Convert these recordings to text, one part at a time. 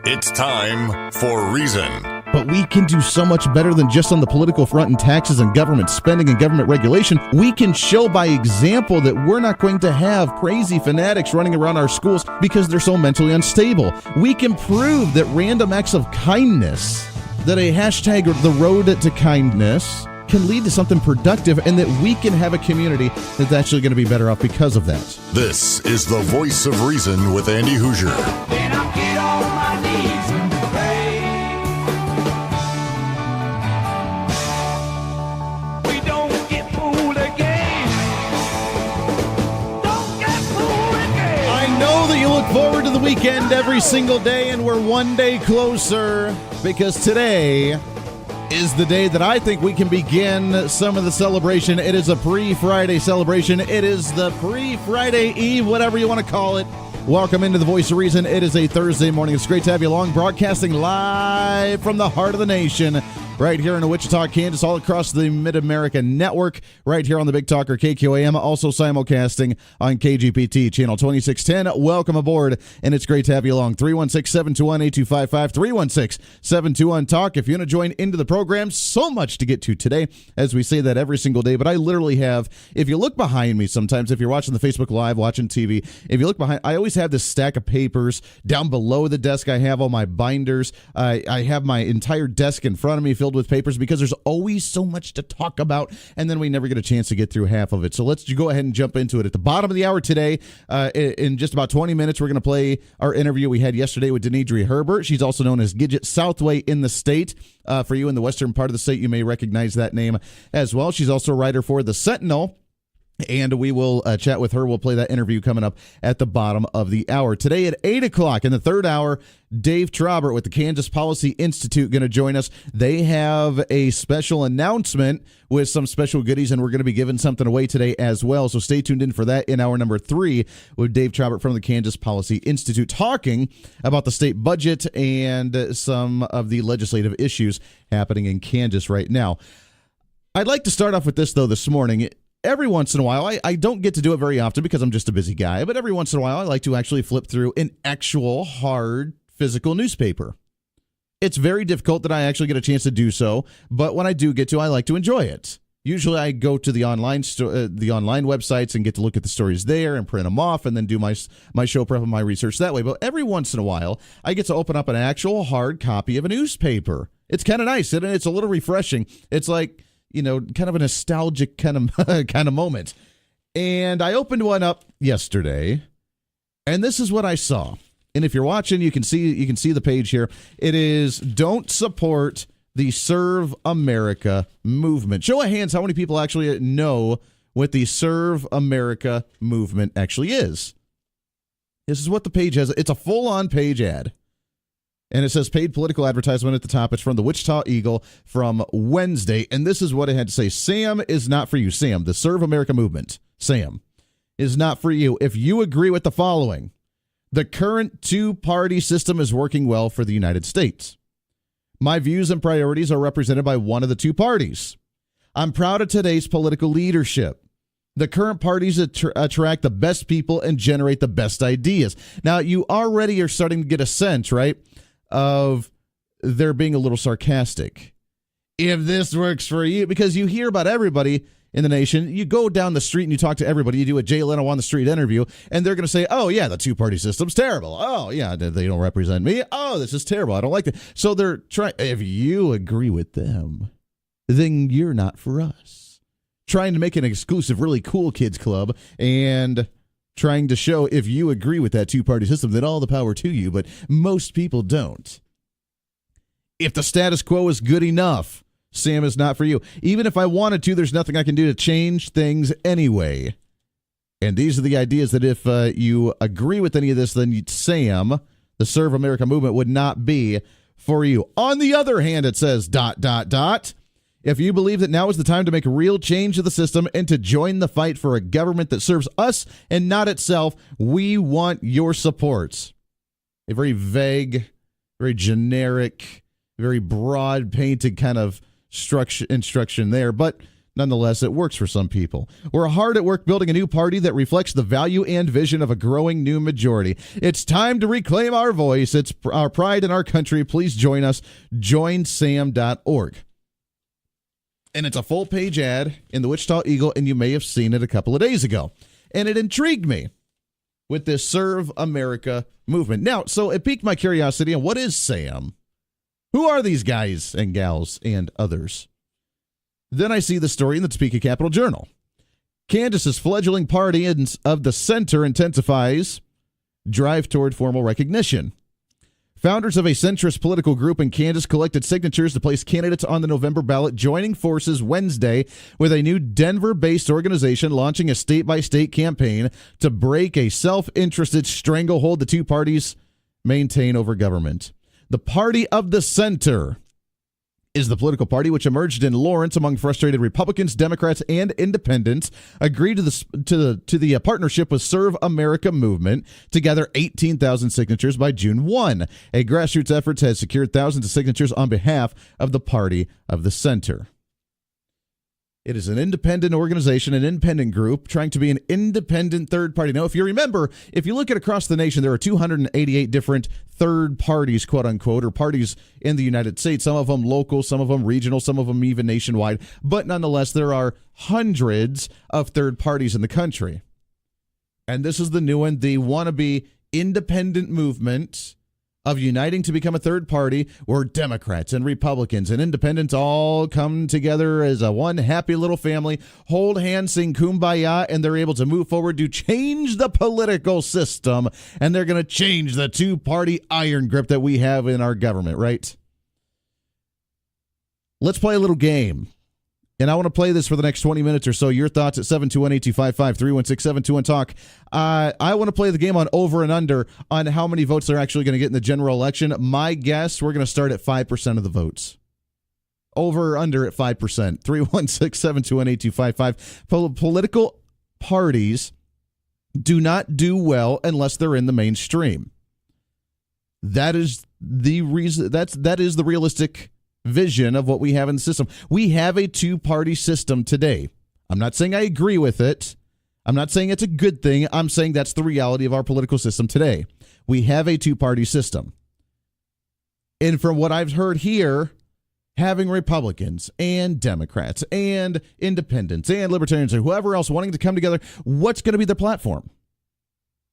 It's time for Reason. But we can do so much better than just on the political front and taxes and government spending and government regulation. We can show by example that we're not going to have crazy fanatics running around our schools because they're so mentally unstable. We can prove that random acts of kindness, that a hashtag or the road to kindness can lead to something productive, and that we can have a community that's actually going to be better off because of that. This is the Voice of Reason with Andy Hoosier. Then I'll get on my knees and pray. We don't get fooled again. Don't get fooled again. I know that you look forward to the weekend every single day, and we're one day closer because today is the day that I think we can begin some of the celebration. It is a pre-Friday celebration. It is the pre-Friday Eve, whatever you want to call it. Welcome into the Voice of Reason. It is a Thursday morning. It's great to have you along, broadcasting live from the heart of the nation, right here in Wichita, Kansas, all across the Mid-America Network, right here on the Big Talker KQAM, also simulcasting on KGPT, channel 2610. Welcome aboard, and it's great to have you along. 316-721-8255, 316-721-TALK. If you want to join into the program, so much to get to today, as we say that every single day, but I literally have, if you look behind me sometimes, if you're watching the Facebook Live, watching TV, if you look behind, I always have this stack of papers down below the desk. I have all my binders. I have my entire desk in front of me filled with papers because there's always so much to talk about, and then we never get a chance to get through half of it. So let's go ahead and jump into it. At the bottom of the hour today, in just about 20 minutes, we're going to play our interview we had yesterday with Dave Trabert. She's also known as Gidget Southway in the state. For you in the western part of the state, you may recognize that name as well. She's also a writer for The Sentinel, and we will chat with her. We'll play that interview coming up at the bottom of the hour. Today at 8 o'clock in the third hour, Dave Trabert with the Kansas Policy Institute going to join us. They have a special announcement with some special goodies, and we're going to be giving something away today as well. So stay tuned in for that in hour number 3 with Dave Trabert from the Kansas Policy Institute talking about the state budget and some of the legislative issues happening in Kansas right now. I'd like to start off with this, though, this morning. Every once in a while, I don't get to do it very often because I'm just a busy guy, but every once in a while I like to actually flip through an actual hard physical newspaper. It's very difficult that I actually get a chance to do so, but when I do get to, I like to enjoy it. Usually I go to the online websites and get to look at the stories there and print them off and then do my show prep and my research that way. But every once in a while, I get to open up an actual hard copy of a newspaper. It's kind of nice, and it's a little refreshing. It's like, you know, kind of a nostalgic kind of moment. And I opened one up yesterday, and this is what I saw. And if you're watching, you can see the page here. It is "Don't Support the Serve America Movement." Show of hands, how many people actually know what the Serve America Movement actually is? This is what the page has. It's a full-on page ad. And it says paid political advertisement at the top. It's from the Wichita Eagle from Wednesday. And this is what it had to say. Sam is not for you. Sam, the Serve America Movement, Sam, is not for you if you agree with the following. The current two-party system is working well for the United States. My views and priorities are represented by one of the two parties. I'm proud of today's political leadership. The current parties attract the best people and generate the best ideas. Now, you already are starting to get a sense, right, of they're being a little sarcastic. If this works for you, because you hear about everybody in the nation, you go down the street and you talk to everybody, you do a Jay Leno on the street interview, and they're going to say, oh yeah, the two-party system's terrible. Oh yeah, they don't represent me. Oh, this is terrible. I don't like that. So they're trying, if you agree with them, then you're not for us. Trying to make an exclusive, really cool kids club and trying to show if you agree with that two-party system, then all the power to you, but most people don't. If the status quo is good enough, Sam is not for you. Even if I wanted to, there's nothing I can do to change things anyway. And these are the ideas that if you agree with any of this, then Sam, the Serve America Movement, would not be for you. On the other hand, it says, ... If you believe that now is the time to make a real change to the system and to join the fight for a government that serves us and not itself, we want your support. A very vague, very generic, very broad painted kind of instruction there. But Nonetheless, it works for some people. We're hard at work building a new party that reflects the value and vision of a growing new majority. It's time to reclaim our voice. It's our pride in our country. Please join us. JoinSam.org. And it's a full-page ad in the Wichita Eagle, and you may have seen it a couple of days ago. And it intrigued me with this Serve America movement. Now, so it piqued my curiosity. And what is SAM? Who are these guys and gals and others? Then I see the story in the Topeka Capital Journal. Kansas's fledgling party of the center intensifies drive toward formal recognition. Founders of a centrist political group in Kansas collected signatures to place candidates on the November ballot, joining forces Wednesday with a new Denver-based organization launching a state-by-state campaign to break a self-interested stranglehold the two parties maintain over government. The Party of the Center is the political party which emerged in Lawrence among frustrated Republicans, Democrats, and independents, agreed to the partnership with Serve America movement to gather 18,000 signatures by June 1. A grassroots effort has secured thousands of signatures on behalf of the Party of the Center. It is an independent organization, an independent group, trying to be an independent third party. Now, if you remember, if you look at across the nation, there are 288 different third parties, quote unquote, or parties in the United States. Some of them local, some of them regional, some of them even nationwide. But nonetheless, there are hundreds of third parties in the country. And this is the new one, the wannabe independent movement of uniting to become a third party where Democrats and Republicans and independents all come together as a one happy little family, hold hands, sing Kumbaya, and they're able to move forward to change the political system, and they're going to change the two-party iron grip that we have in our government, right? Let's play a little game. And I want to play this for the next 20 minutes or so. Your thoughts at 721-8255, 316-721-TALK. I want to play the game on over and under on how many votes they're actually going to get in the general election. My guess, we're going to start at 5% of the votes. Over or under at 5%. 316-721-8255. Political parties do not do well unless they're in the mainstream. That is the reason. That is the realistic vision of what we have in the system. We have a two-party system today. I'm not saying I agree with it. I'm not saying it's a good thing. I'm saying that's the reality of our political system today. We have a two-party system. And from what I've heard here, having Republicans and Democrats and independents and libertarians or whoever else wanting to come together, what's going to be their platform?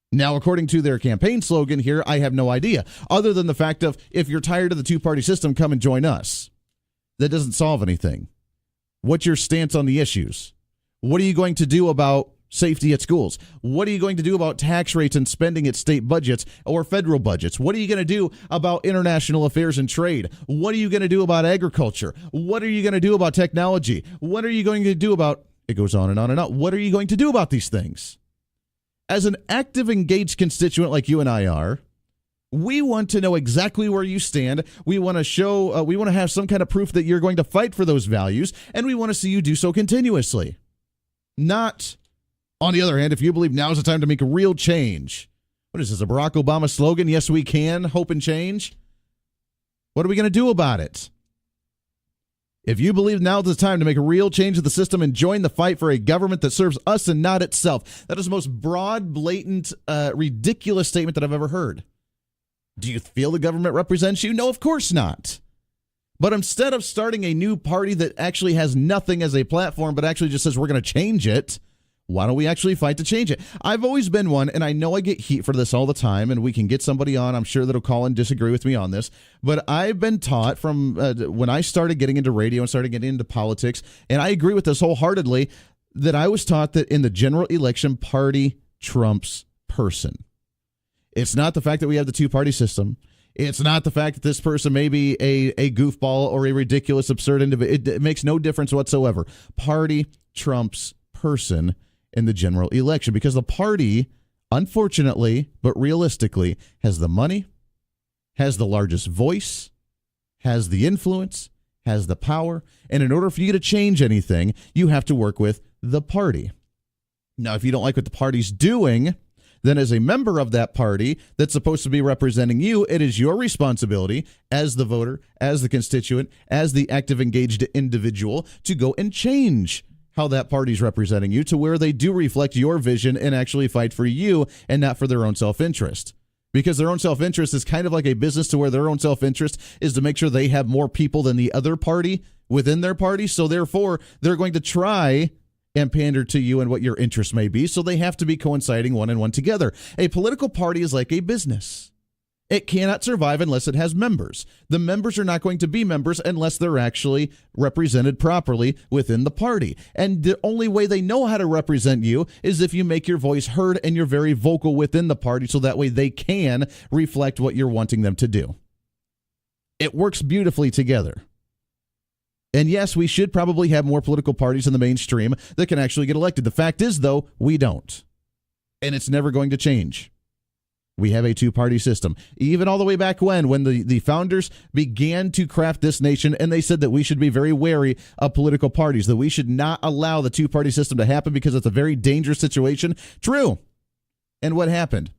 Now, according to their campaign slogan here, I have no idea, other than the fact of, if you're tired of the two-party system, come and join us. That doesn't solve anything. What's your stance on the issues? What are you going to do about safety at schools? What are you going to do about tax rates and spending at state budgets or federal budgets? What are you going to do about international affairs and trade? What are you going to do about agriculture? What are you going to do about technology? What are you going to do about, it goes on and on and on. What are you going to do about these things? As an active, engaged constituent like you and I are, we want to know exactly where you stand. We want to show, we want to have some kind of proof that you're going to fight for those values, and we want to see you do so continuously. Not, on the other hand, if you believe now is the time to make a real change. What is this, a Barack Obama slogan? Yes, we can. Hope and change. What are we going to do about it? If you believe now is the time to make a real change to the system and join the fight for a government that serves us and not itself, that is the most broad, blatant, ridiculous statement that I've ever heard. Do you feel the government represents you? No, of course not. But instead of starting a new party that actually has nothing as a platform, but actually just says we're going to change it, why don't we actually fight to change it? I've always been one, and I know I get heat for this all the time, and we can get somebody on, I'm sure, that'll call and disagree with me on this, but I've been taught from when I started getting into radio and started getting into politics, and I agree with this wholeheartedly, that I was taught that in the general election, party trumps person. It's not the fact that we have the two-party system. It's not the fact that this person may be a goofball or a ridiculous, absurd individual. It makes no difference whatsoever. Party trumps person in the general election, because the party, unfortunately, but realistically, has the money, has the largest voice, has the influence, has the power, and in order for you to change anything, you have to work with the party. Now, if you don't like what the party's doing, then as a member of that party that's supposed to be representing you, it is your responsibility as the voter, as the constituent, as the active, engaged individual to go and change how that party's representing you to where they do reflect your vision and actually fight for you and not for their own self-interest. Because their own self-interest is kind of like a business to where their own self-interest is to make sure they have more people than the other party within their party. So therefore, they're going to try and pander to you and what your interests may be. So they have to be coinciding one and one together. A political party is like a business. It cannot survive unless it has members. The members are not going to be members unless they're actually represented properly within the party. And the only way they know how to represent you is if you make your voice heard and you're very vocal within the party, so that way they can reflect what you're wanting them to do. It works beautifully together. And yes, we should probably have more political parties in the mainstream that can actually get elected. The fact is, though, we don't. And it's never going to change. We have a two-party system. Even all the way back when the founders began to craft this nation, and they said that we should be very wary of political parties, that we should not allow the two-party system to happen because it's a very dangerous situation. True. And what happened?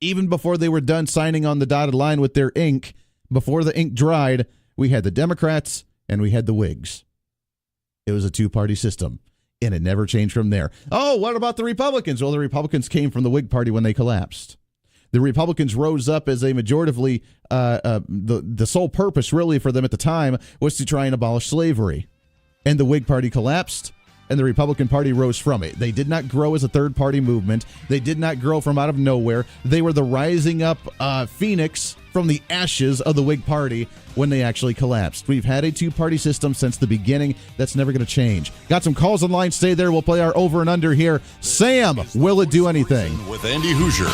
Even before they were done signing on the dotted line with their ink, before the ink dried, we had the Democrats and we had the Whigs. It was a two-party system, and it never changed from there. Oh, what about the Republicans? Well, the Republicans came from the Whig Party when they collapsed. The Republicans rose up as a majoritively, the sole purpose really for them at the time was to try and abolish slavery. And the Whig Party collapsed, and the Republican Party rose from it. They did not grow as a third-party movement. They did not grow from out of nowhere. They were the rising up phoenix from the ashes of the Whig Party when they actually collapsed. We've had a two-party system since the beginning. That's never going to change. Got some calls on line. Stay there. We'll play our over and under here. Sam, will it do anything? With Andy Hoosier.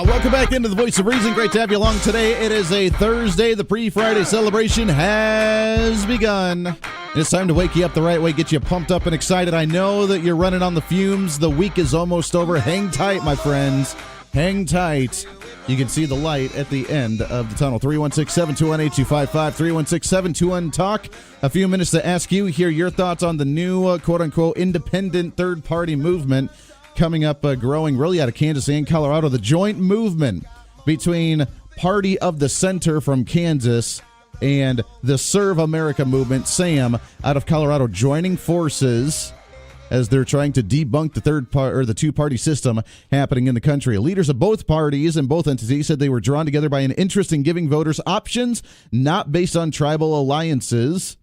Welcome back into the Voice of Reason. Great to have you along today. It is a Thursday. The pre-Friday celebration has begun. It's time to wake you up the right way, get you pumped up and excited. I know that you're running on the fumes. The week is almost over. Hang tight, my friends. Hang tight. You can see the light at the end of the tunnel. 316-721-8255, 316-721-TALK. A few minutes to ask you, hear your thoughts on the new, quote-unquote, independent third-party movement coming up, growing really out of Kansas and Colorado. The joint movement between Party of the Center from Kansas and the Serve America movement, SAM, out of Colorado, joining forces as they're trying to debunk the two-party system happening in the country. Leaders of both parties and both entities said they were drawn together by an interest in giving voters options not based on tribal alliances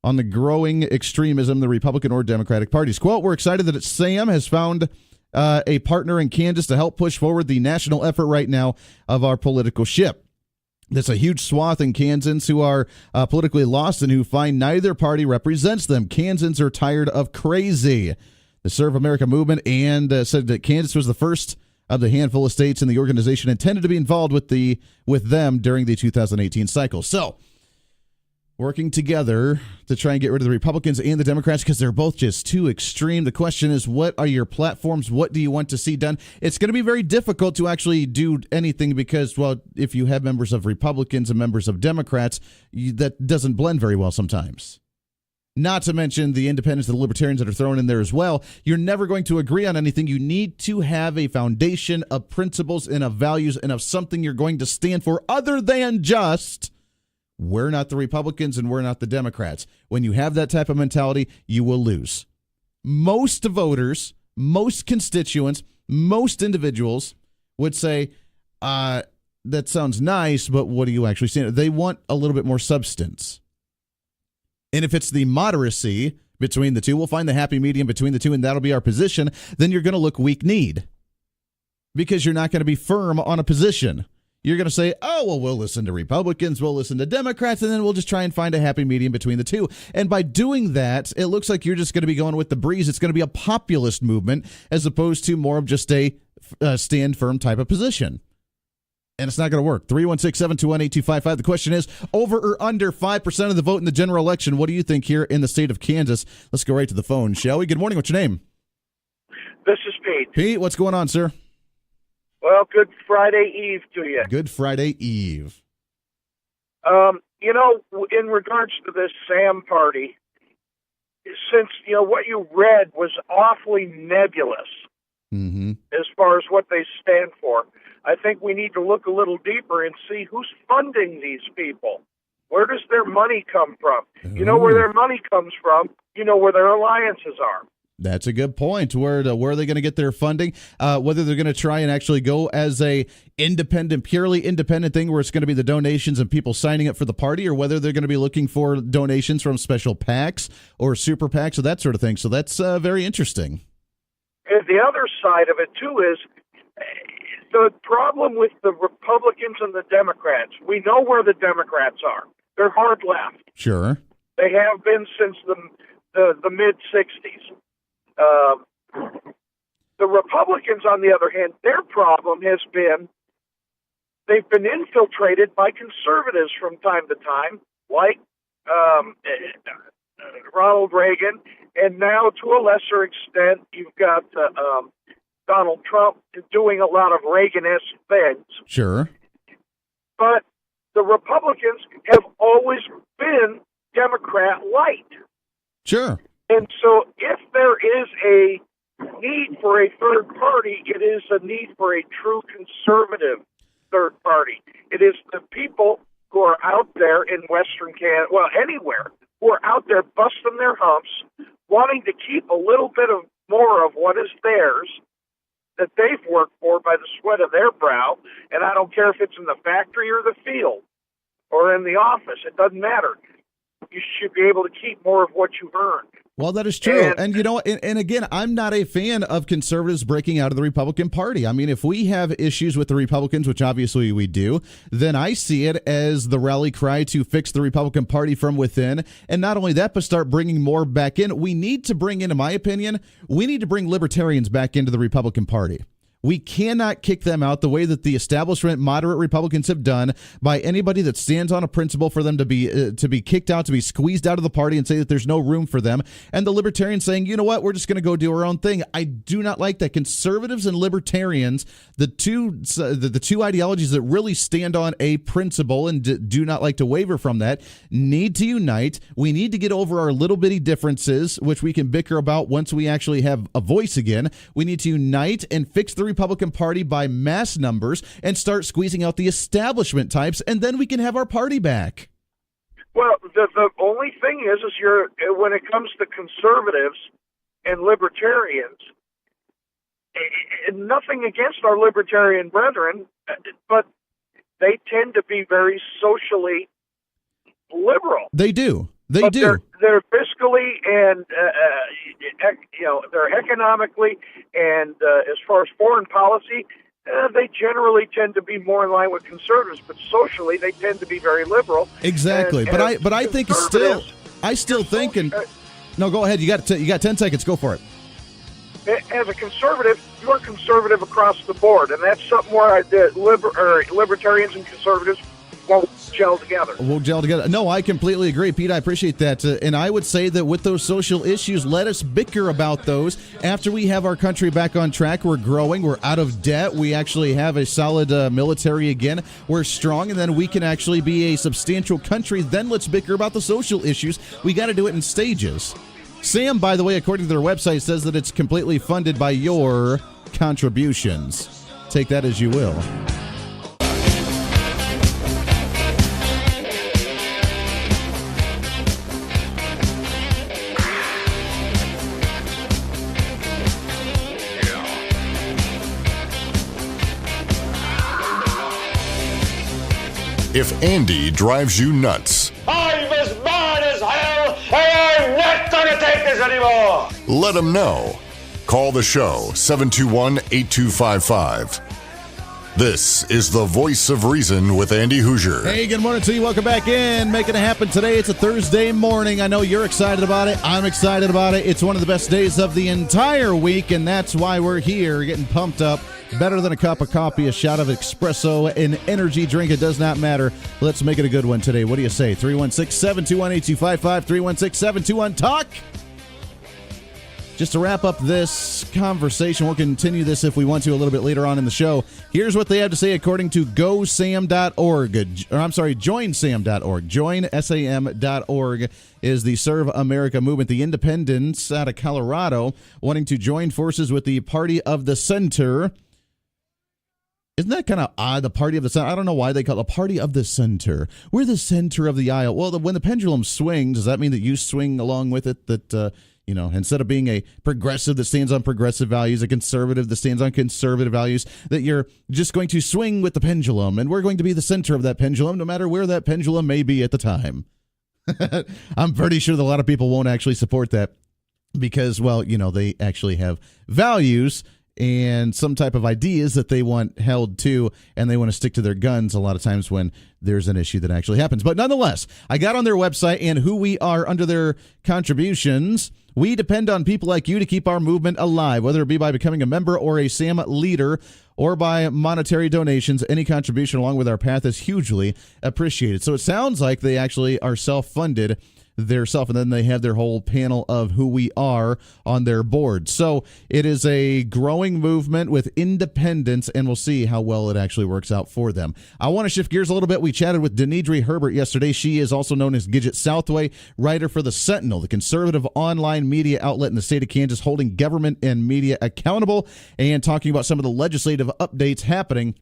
on the growing extremism of the Republican or Democratic parties. Quote, we're excited that SAM has found a partner in Kansas to help push forward the national effort right now of our political ship. There's a huge swath in Kansans who are politically lost and who find neither party represents them. Kansans are tired of crazy. The Serve America movement and said that Kansas was the first of the handful of states in the organization intended to be involved with them during the 2018 cycle. So, working together to try and get rid of the Republicans and the Democrats because they're both just too extreme. The question is, what are your platforms? What do you want to see done? It's going to be very difficult to actually do anything because, well, if you have members of Republicans and members of Democrats, that doesn't blend very well sometimes. Not to mention the independents and the libertarians that are thrown in there as well. You're never going to agree on anything. You need to have a foundation of principles and of values and of something you're going to stand for other than just we're not the Republicans and we're not the Democrats. When you have that type of mentality, you will lose. Most voters, most constituents, most individuals would say, that sounds nice, but what do you actually stand? They want a little bit more substance. And if it's the moderacy between the two, we'll find the happy medium between the two, and that'll be our position. Then you're going to look weak-kneed because you're not going to be firm on a position. You're going to say, oh, well, we'll listen to Republicans, we'll listen to Democrats, and then we'll just try and find a happy medium between the two. And by doing that, it looks like you're just going to be going with the breeze. It's going to be a populist movement as opposed to more of just a stand firm type of position. And it's not going to work. 316-721-8255. The question is, over or under 5% of the vote in the general election? What do you think here in the state of Kansas? Let's go right to the phone, shall we? Good morning. What's your name? This is Pete. Pete, what's going on, sir? Well, good Friday Eve to you. Good Friday Eve. In regards to this Sam party, since, what you read was awfully nebulous as far as what they stand for, I think we need to look a little deeper and see who's funding these people. Where does their money come from? You know where their money comes from. You know where their alliances are. That's a good point. Where are they going to get their funding? Whether they're going to try and actually go as a purely independent thing where it's going to be the donations and people signing up for the party, or whether they're going to be looking for donations from special PACs or super PACs or that sort of thing. So that's very interesting. And the other side of it, too, is the problem with the Republicans and the Democrats. We know where the Democrats are. They're hard left. Sure. They have been since the mid-'60s. The Republicans, on the other hand, their problem has been they've been infiltrated by conservatives from time to time, like Ronald Reagan, and now to a lesser extent you've got Donald Trump doing a lot of Reagan-esque things. Sure. But the Republicans have always been Democrat-light. Sure. And so if there is a need for a third party, it is a need for a true conservative third party. It is the people who are out there in Western Canada, well, anywhere, who are out there busting their humps, wanting to keep a little bit of more of what is theirs that they've worked for by the sweat of their brow. And I don't care if it's in the factory or the field or in the office. It doesn't matter. You should be able to keep more of what you've earned. Well, that is true. And again, I'm not a fan of conservatives breaking out of the Republican Party. I mean, if we have issues with the Republicans, which obviously we do, then I see it as the rally cry to fix the Republican Party from within. And not only that, but start bringing more back in. We need to bring in my opinion, we need to bring libertarians back into the Republican Party. We cannot kick them out the way that the establishment moderate Republicans have done by anybody that stands on a principle for them to be kicked out, to be squeezed out of the party and say that there's no room for them. And the libertarians saying, you know what, we're just going to go do our own thing. I do not like that. Conservatives and libertarians, the two ideologies that really stand on a principle and do not like to waver from that, need to unite. We need to get over our little bitty differences, which we can bicker about once we actually have a voice again. We need to unite and fix the Republican Party by mass numbers and start squeezing out the establishment types, and then we can have our party back. Well, the only thing is when it comes to conservatives and libertarians, nothing against our libertarian brethren, but they tend to be very socially liberal. They do. They're fiscally and they're economically and as far as foreign policy, they generally tend to be more in line with conservatives, but socially they tend to be very liberal. Exactly, but I think it's still. I still think no, go ahead. You got 10 seconds. Go for it. As a conservative, you're conservative across the board, and that's something where libertarians and conservatives won't gel together. We'll gel together. No, I completely agree, Pete. I appreciate that. And I would say that with those social issues, let us bicker about those after we have our country back on track. We're growing. We're out of debt. We actually have a solid military again. We're strong, and then we can actually be a substantial country. Then let's bicker about the social issues. We got to do it in stages. Sam, by the way, according to their website, says that it's completely funded by your contributions. Take that as you will. If Andy drives you nuts, I'm as mad as hell, and I'm not gonna take this anymore! let him know. Call the show, 721-8255. This is the Voice of Reason with Andy Hoosier. Hey, good morning to you. Welcome back in. Making it happen today. It's a Thursday morning. I know you're excited about it. I'm excited about it. It's one of the best days of the entire week, and that's why we're here getting pumped up. Better than a cup of coffee, a shot of espresso, an energy drink. It does not matter. Let's make it a good one today. What do you say? 316-721-8255, 316-721-TALK. Just to wrap up this conversation, we'll continue this if we want to a little bit later on in the show. Here's what they have to say according to GoSam.org. JoinSam.org. JoinSam.org is the Serve America movement. The independents out of Colorado wanting to join forces with the Party of the Center. Isn't that kind of odd, the Party of the Center? I don't know why they call it the Party of the Center. We're the center of the aisle. Well, when the pendulum swings, does that mean that you swing along with it? That, instead of being a progressive that stands on progressive values, a conservative that stands on conservative values, that you're just going to swing with the pendulum, and we're going to be the center of that pendulum, no matter where that pendulum may be at the time. I'm pretty sure that a lot of people won't actually support that because, well, they actually have values and some type of ideas that they want held to, and they want to stick to their guns a lot of times when there's an issue that actually happens. But nonetheless, I got on their website, and who we are under their contributions. We depend on people like you to keep our movement alive, whether it be by becoming a member or a SAM leader or by monetary donations. Any contribution along with our path is hugely appreciated. So it sounds like they actually are self-funded and then they have their whole panel of who we are on their board. So it is a growing movement with independents, and we'll see how well it actually works out for them. I want to shift gears a little bit. We chatted with Dave Trabert yesterday. She is also known as Gidget Southway, writer for The Sentinel, the conservative online media outlet in the state of Kansas, holding government and media accountable and talking about some of the legislative updates happening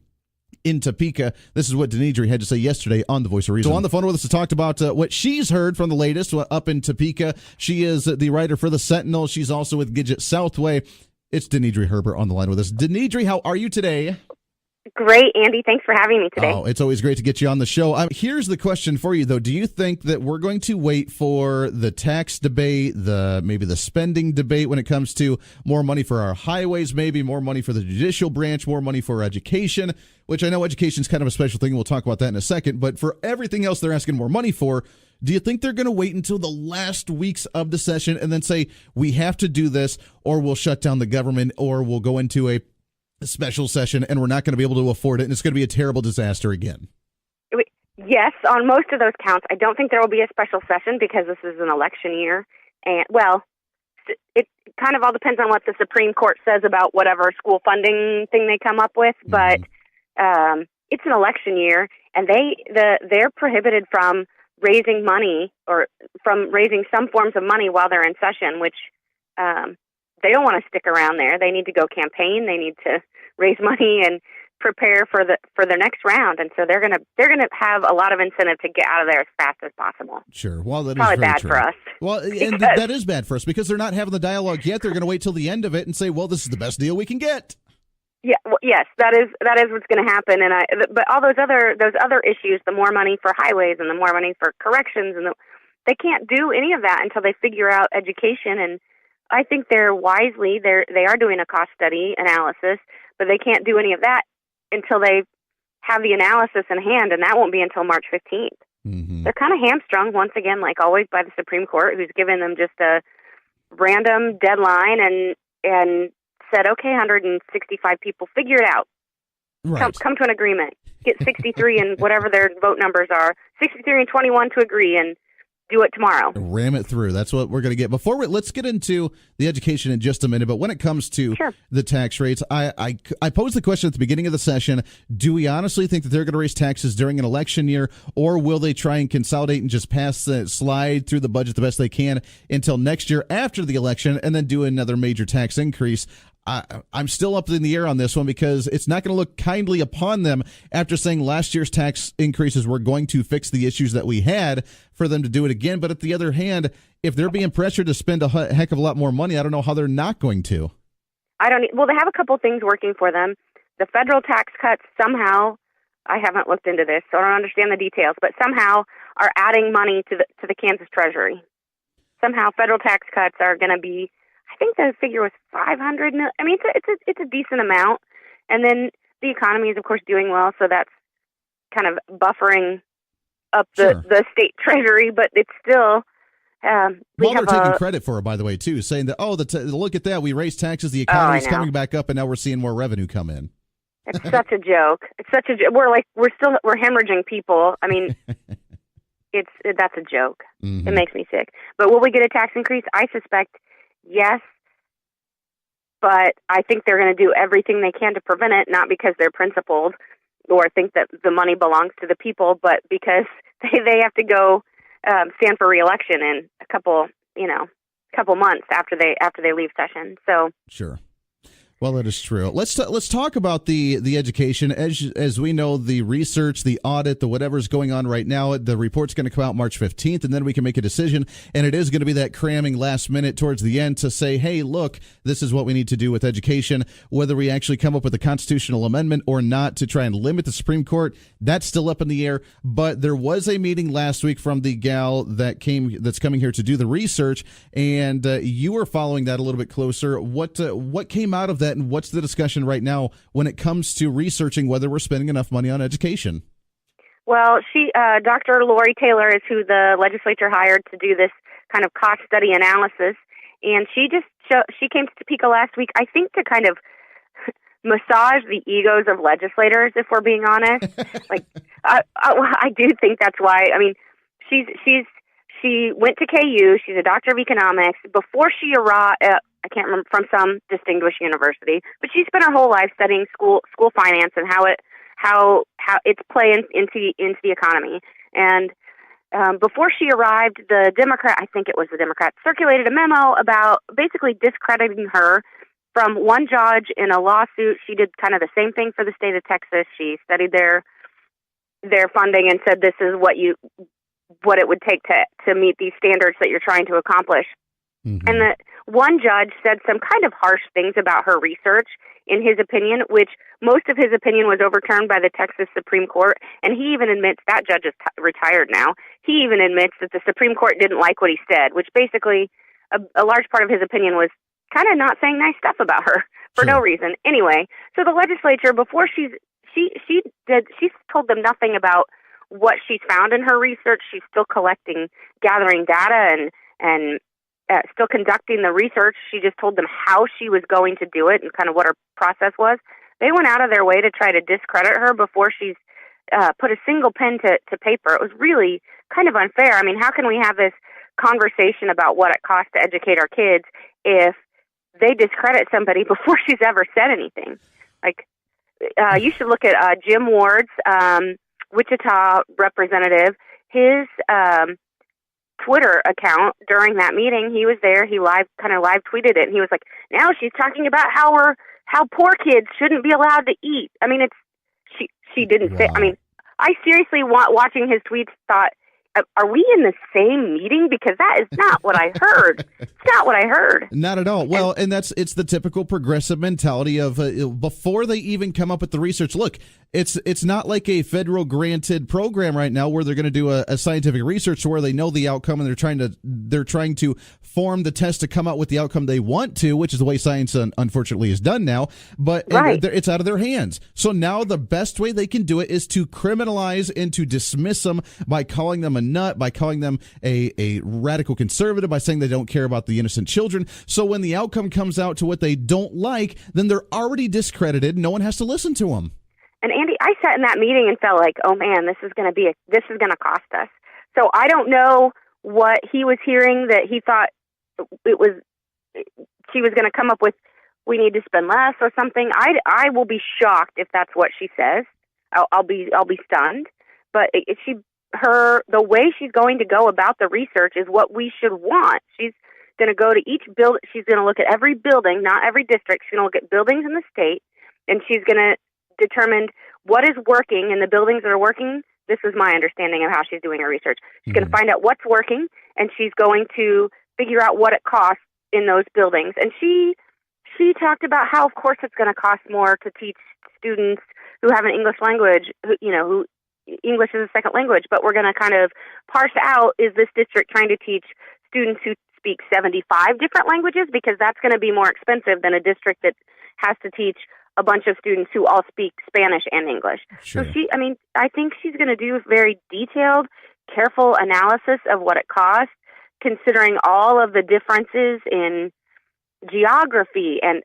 in Topeka. This is what Denidre had to say yesterday on The Voice of Reason. So on the phone with us to talk about what she's heard from the latest up in Topeka. She is the writer for The Sentinel. She's also with Gidget Southway. It's Denidre Herbert on the line with us. Denidre, how are you today? Great, Andy. Thanks for having me today. Oh, it's always great to get you on the show. Here's the question for you, though. Do you think that we're going to wait for the tax debate, maybe the spending debate when it comes to more money for our highways, maybe more money for the judicial branch, more money for education, which I know education is kind of a special thing. We'll talk about that in a second. But for everything else they're asking more money for, do you think they're going to wait until the last weeks of the session and then say, we have to do this, or we'll shut down the government, or we'll go into a special session and we're not going to be able to afford it, and it's going to be a terrible disaster again? Yes, on most of those counts. I don't think there will be a special session because this is an election year. And, well, it kind of all depends on what the Supreme Court says about whatever school funding thing they come up with. But it's an election year, and they're prohibited from raising money or from raising some forms of money while they're in session, which they don't want to stick around there. They need to go campaign. They need to raise money and prepare for their next round, and so they're gonna have a lot of incentive to get out of there as fast as possible. Sure. Well, that probably is very bad true for us. Well, and that is bad for us because they're not having the dialogue yet. They're going to wait till the end of it and say, "Well, this is the best deal we can get." Yeah. Well, yes, that is what's going to happen. But all those other issues, the more money for highways and the more money for corrections, they can't do any of that until they figure out education. And I think they are doing a cost study analysis, but they can't do any of that until they have the analysis in hand, and that won't be until March 15th. Mm-hmm. They're kind of hamstrung, once again, like always, by the Supreme Court, who's given them just a random deadline and said, okay, 165 people, figure it out. Right. Come to an agreement. Get 63 and whatever their vote numbers are, 63 and 21 to agree, and do it tomorrow. Ram it through. That's what we're going to get. Let's get into the education in just a minute. But when it comes to the tax rates, I posed the question at the beginning of the session, do we honestly think that they're going to raise taxes during an election year, or will they try and consolidate and just slide through the budget the best they can until next year after the election and then do another major tax increase? I'm still up in the air on this one because it's not going to look kindly upon them after saying last year's tax increases were going to fix the issues that we had for them to do it again. But at the other hand, if they're being pressured to spend a heck of a lot more money, I don't know how they're not going to. Well, they have a couple things working for them. The federal tax cuts somehow, I haven't looked into this, so I don't understand the details, but somehow are adding money to the Kansas Treasury. Somehow federal tax cuts are going to be, I think the figure was $500 million. I mean, it's a decent amount. And then the economy is, of course, doing well, so that's kind of buffering up the state treasury. But it's still they're taking credit for it, by the way, too, saying that, look at that, we raised taxes, the economy's coming back up, and now we're seeing more revenue come in. It's such a joke. It's such a joke. We're hemorrhaging people. I mean, that's a joke. Mm-hmm. It makes me sick. But will we get a tax increase? I suspect yes, but I think they're going to do everything they can to prevent it, not because they're principled or think that the money belongs to the people, but because they have to go stand for re-election in a couple months after they leave session. So sure. Well, that is true. Let's talk about the education. As we know, the research, the audit, the whatever's going on right now, the report's going to come out March 15th, and then we can make a decision. And it is going to be that cramming last minute towards the end to say, hey, look, this is what we need to do with education. Whether we actually come up with a constitutional amendment or not to try and limit the Supreme Court, that's still up in the air. But there was a meeting last week from the gal that's coming here to do the research, and you were following that a little bit closer. What came out of that? And what's the discussion right now when it comes to researching whether we're spending enough money on education? Well, Dr. Lori Taylor is who the legislature hired to do this kind of cost study analysis, and she came to Topeka last week, I think, to kind of massage the egos of legislators, if we're being honest. Like, I do think that's why. I mean, she went to KU. She's a doctor of economics. Before she arrived, I can't remember, from some distinguished university, but she spent her whole life studying school finance and how it's playing into the economy. And before she arrived, I think it was the Democrat, circulated a memo about basically discrediting her from one judge in a lawsuit. She did kind of the same thing for the state of Texas. She studied their funding and said this is what it would take to meet these standards that you're trying to accomplish. Mm-hmm. And the one judge said some kind of harsh things about her research, in his opinion, which most of his opinion was overturned by the Texas Supreme Court. And he even admits, that judge is retired now, he even admits that the Supreme Court didn't like what he said, which basically a large part of his opinion was kind of not saying nice stuff about her for no reason. Anyway, so the legislature, before she's told them nothing about what she's found in her research. She's still gathering data and still conducting the research. She just told them how she was going to do it and kind of what her process was. They went out of their way to try to discredit her before she's put a single pen to paper. It was really kind of unfair. I mean, how can we have this conversation about what it costs to educate our kids if they discredit somebody before she's ever said anything? Like, you should look at Jim Ward's Wichita representative, his Twitter account during that meeting. He was there. He live tweeted it, and he was like, "Now she's talking about how poor kids shouldn't be allowed to eat." I mean, she didn't say. I mean, I seriously watching his tweets thought, are we in the same meeting? Because that is not what I heard. It's not what I heard. Not at all. Well, and it's the typical progressive mentality of before they even come up with the research. Look, it's not like a federal granted program right now where they're going to do a scientific research where they know the outcome and they're trying to form the test to come out with the outcome they want to, which is the way science unfortunately is done now. But it's out of their hands. So now the best way they can do it is to criminalize and to dismiss them by calling them a nut, by calling them a radical conservative, by saying they don't care about the innocent children. So when the outcome comes out to what they don't like, then they're already discredited. No one has to listen to them. And Andy, I sat in that meeting and felt like, oh man, this is going to cost us. So I don't know what he was hearing that he thought she was going to come up with. We need to spend less or something. I will be shocked if that's what she says. I'll be stunned. But the way she's going to go about the research is what we should want. She's going to go to each building. She's going to look at every building, not every district. She's going to look at buildings in the state, and she's going to determine what is working in the buildings that are working. This is my understanding of how she's doing her research. She's going to find out what's working, and she's going to figure out what it costs in those buildings. And she talked about how, of course, it's going to cost more to teach students who have an English language, who English is a second language, but we're going to kind of parse out, is this district trying to teach students who speak 75 different languages? Because that's going to be more expensive than a district that has to teach a bunch of students who all speak Spanish and English. Sure. So I think she's going to do a very detailed, careful analysis of what it costs, considering all of the differences in geography. And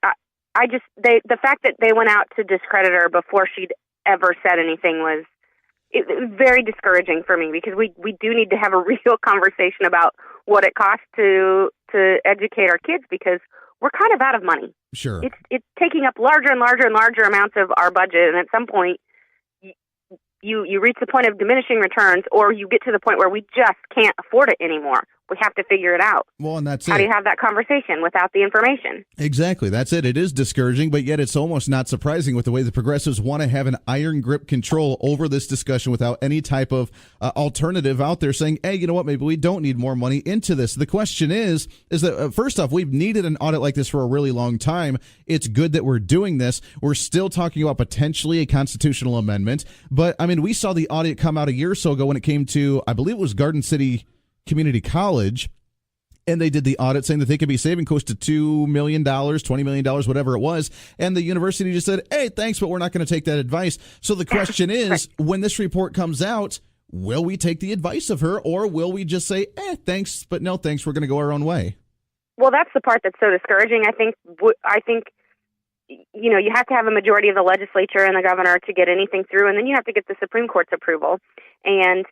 the fact that they went out to discredit her before she'd ever said anything was very discouraging for me, because we do need to have a real conversation about what it costs to educate our kids, because we're kind of out of money. Sure. It's taking up larger and larger and larger amounts of our budget, and at some point, you reach the point of diminishing returns, or you get to the point where we just can't afford it anymore. We have to figure it out. Well, and that's How do you have that conversation without the information? Exactly. That's it. It is discouraging, but yet it's almost not surprising with the way the progressives want to have an iron grip control over this discussion without any type of alternative out there saying, hey, you know what, maybe we don't need more money into this. The question is that, first off, we've needed an audit like this for a really long time. It's good that we're doing this. We're still talking about potentially a constitutional amendment. But, I mean, we saw the audit come out a year or so ago when it came to, I believe it was Garden City Community College, and they did the audit saying that they could be saving close to $2 million, $20 million, whatever it was. And the university just said, hey, thanks, but we're not going to take that advice. So the question is, when this report comes out, will we take the advice of her, or will we just say, thanks, but no thanks, we're going to go our own way? Well, that's the part that's so discouraging. I think, you have to have a majority of the legislature and the governor to get anything through, and then you have to get the Supreme Court's approval. And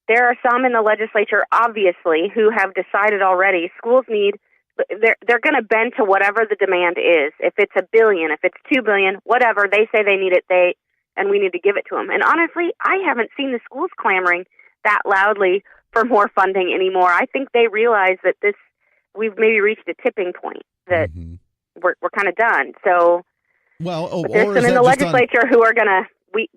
there are some in the legislature, obviously, who have decided already schools need, they're going to bend to whatever the demand is. If it's $1 billion, if it's $2 billion, whatever, they say they need it, and we need to give it to them. And honestly, I haven't seen the schools clamoring that loudly for more funding anymore. I think they realize that we've maybe reached a tipping point, that we're kind of done. So there's some in the legislature who are going to,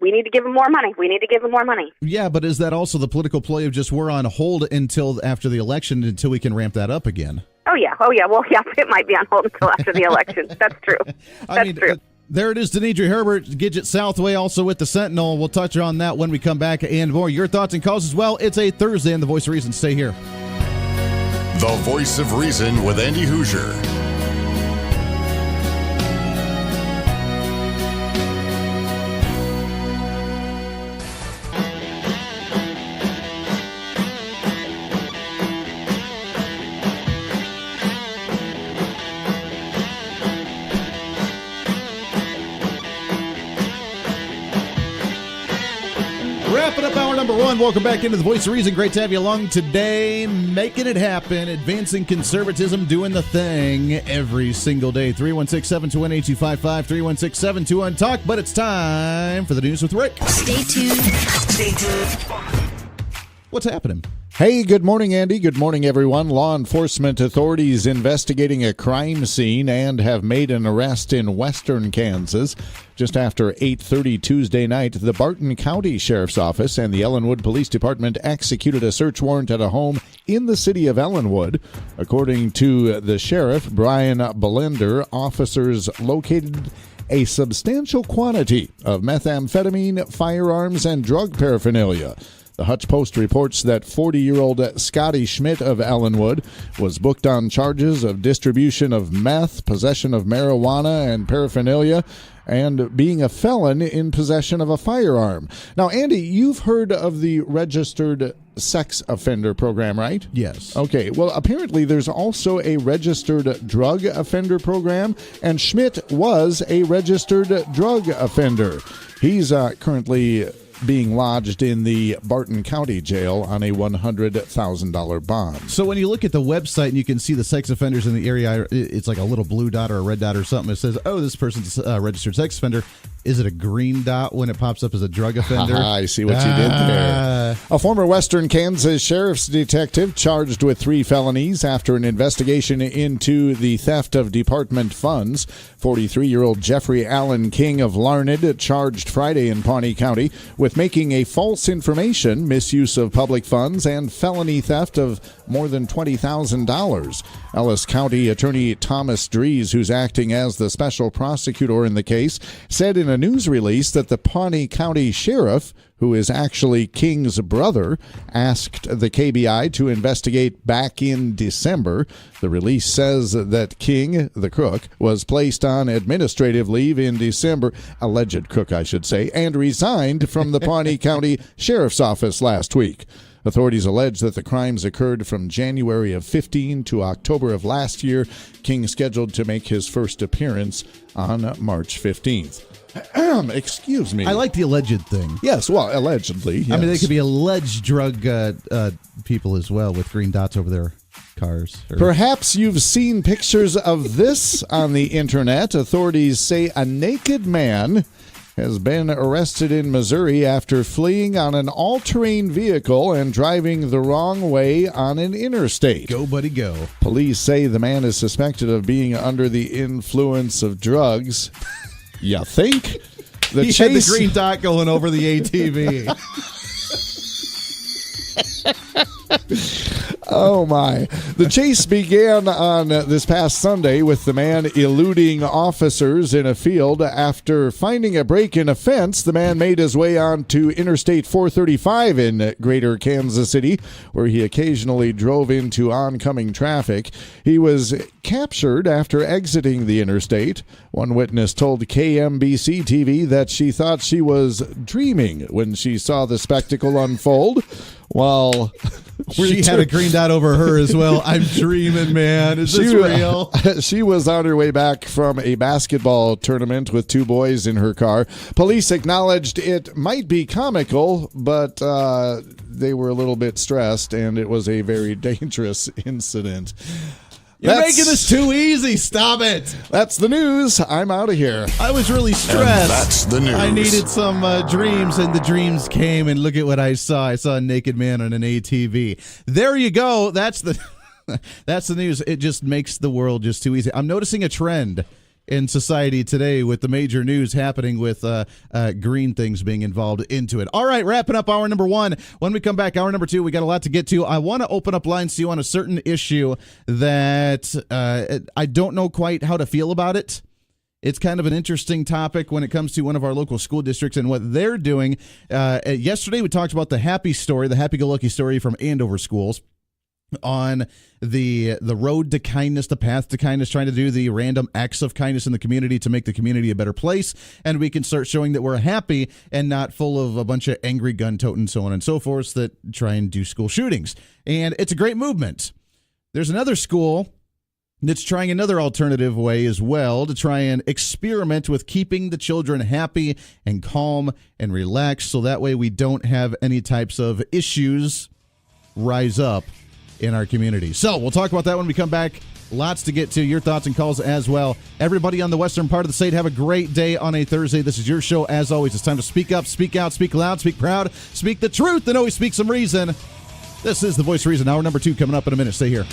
we need to give them more money. We need to give them more money. Yeah, but is that also the political play of just we're on hold until after the election until we can ramp that up again? Oh, yeah. Well, yeah, it might be on hold until after the election. That's true. That's true. There it is, Denidre Herbert, Gidget Southway, also with the Sentinel. We'll touch on that when we come back and more. Your thoughts and calls as well. It's a Thursday and the Voice of Reason. Stay here. The Voice of Reason with Andy Hoosier. Wrapping up hour number one. Welcome back into the Voice of Reason. Great to have you along today. Making it happen. Advancing conservatism. Doing the thing every single day. 316-721-8255. 316-721-TALK. But it's time for the news with Rick. Stay tuned. Stay tuned. What's happening? Hey, good morning, Andy. Good morning, everyone. Law enforcement authorities investigating a crime scene and have made an arrest in western Kansas. Just after 8:30 Tuesday night, the Barton County Sheriff's Office and the Ellenwood Police Department executed a search warrant at a home in the city of Ellenwood. According to the sheriff, Brian Belender, officers located a substantial quantity of methamphetamine, firearms, and drug paraphernalia. The Hutch Post reports that 40-year-old Scotty Schmidt of Ellenwood was booked on charges of distribution of meth, possession of marijuana and paraphernalia, and being a felon in possession of a firearm. Now, Andy, you've heard of the registered sex offender program, right? Yes. Okay, well, apparently there's also a registered drug offender program, and Schmidt was a registered drug offender. He's currently being lodged in the Barton County Jail on a $100,000 bond. So when you look at the website and you can see the sex offenders in the area, it's like a little blue dot or a red dot or something. It says, oh, this person's a registered sex offender. Is it a green dot when it pops up as a drug offender? I see what you did there. A former Western Kansas sheriff's detective charged with 3 felonies after an investigation into the theft of department funds. 43-year-old Jeffrey Allen King of Larned charged Friday in Pawnee County with making a false information, misuse of public funds, and felony theft of more than $20,000. Ellis County Attorney Thomas Dries, who's acting as the special prosecutor in the case, said in a news release that the Pawnee County Sheriff, who is actually King's brother, asked the KBI to investigate back in December. The release says that King, the crook, was placed on administrative leave in December, alleged crook, I should say, and resigned from the Pawnee County Sheriff's Office last week. Authorities allege that the crimes occurred from January of 15 to October of last year. King scheduled to make his first appearance on March 15th. Excuse me. I like the alleged thing. Yes, well, allegedly. Yes. I mean, they could be alleged drug people as well with green dots over their cars. Perhaps you've seen pictures of this on the internet. Authorities say a naked man has been arrested in Missouri after fleeing on an all-terrain vehicle and driving the wrong way on an interstate. Go, buddy, go. Police say the man is suspected of being under the influence of drugs. You think? He had the green dot going over the ATV. Oh, my. The chase began on this past Sunday with the man eluding officers in a field. After finding a break in a fence, the man made his way onto Interstate 435 in Greater Kansas City, where he occasionally drove into oncoming traffic. He was captured after exiting the interstate. One witness told KMBC TV that she thought she was dreaming when she saw the spectacle unfold. While she had a green dot over her as well. I'm dreaming, man. Is this real? She was on her way back from a basketball tournament with two boys in her car. Police acknowledged it might be comical, but they were a little bit stressed, and it was a very dangerous incident. You're making this too easy. Stop it. That's the news. I'm out of here. I was really stressed. And that's the news. I needed some dreams, and the dreams came, and look at what I saw. I saw a naked man on an ATV. There you go. That's the that's the news. It just makes the world just too easy. I'm noticing a trend in society today with the major news happening with green things being involved into it. All right, wrapping up hour number one. When we come back, hour number two, we got a lot to get to. I want to open up lines to you on a certain issue that I don't know quite how to feel about it. It's kind of an interesting topic when it comes to one of our local school districts and what they're doing. Yesterday, we talked about the happy-go-lucky story from Andover schools on the road to kindness, the path to kindness, trying to do the random acts of kindness in the community to make the community a better place, and we can start showing that we're happy and not full of a bunch of angry gun-toting, so on and so forth, that try and do school shootings. And it's a great movement. There's another school that's trying another alternative way as well to try and experiment with keeping the children happy and calm and relaxed, so that way we don't have any types of issues rise up in our community. So we'll talk about that when we come back. Lots to get to. Your thoughts and calls as well. Everybody on the western part of the state, have a great day on a Thursday. This is your show. As always, it's time to speak up, speak out, speak loud, speak proud, speak the truth, and always speak some reason. This is The Voice of Reason. Hour number two coming up in a minute. Stay here.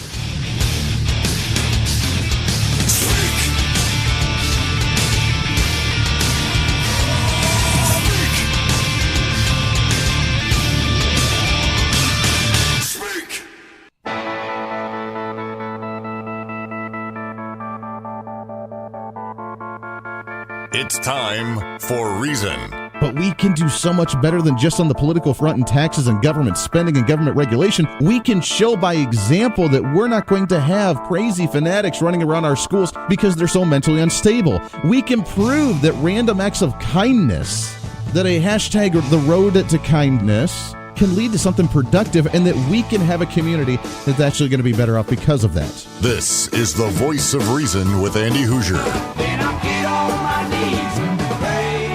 It's time for Reason. But we can do so much better than just on the political front and taxes and government spending and government regulation. We can show by example that we're not going to have crazy fanatics running around our schools because they're so mentally unstable. We can prove that random acts of kindness, that a hashtag or the road to kindness can lead to something productive, and that we can have a community that's actually going to be better off because of that. This is The Voice of Reason with Andy Hoosier. Then I get on my knees and pray.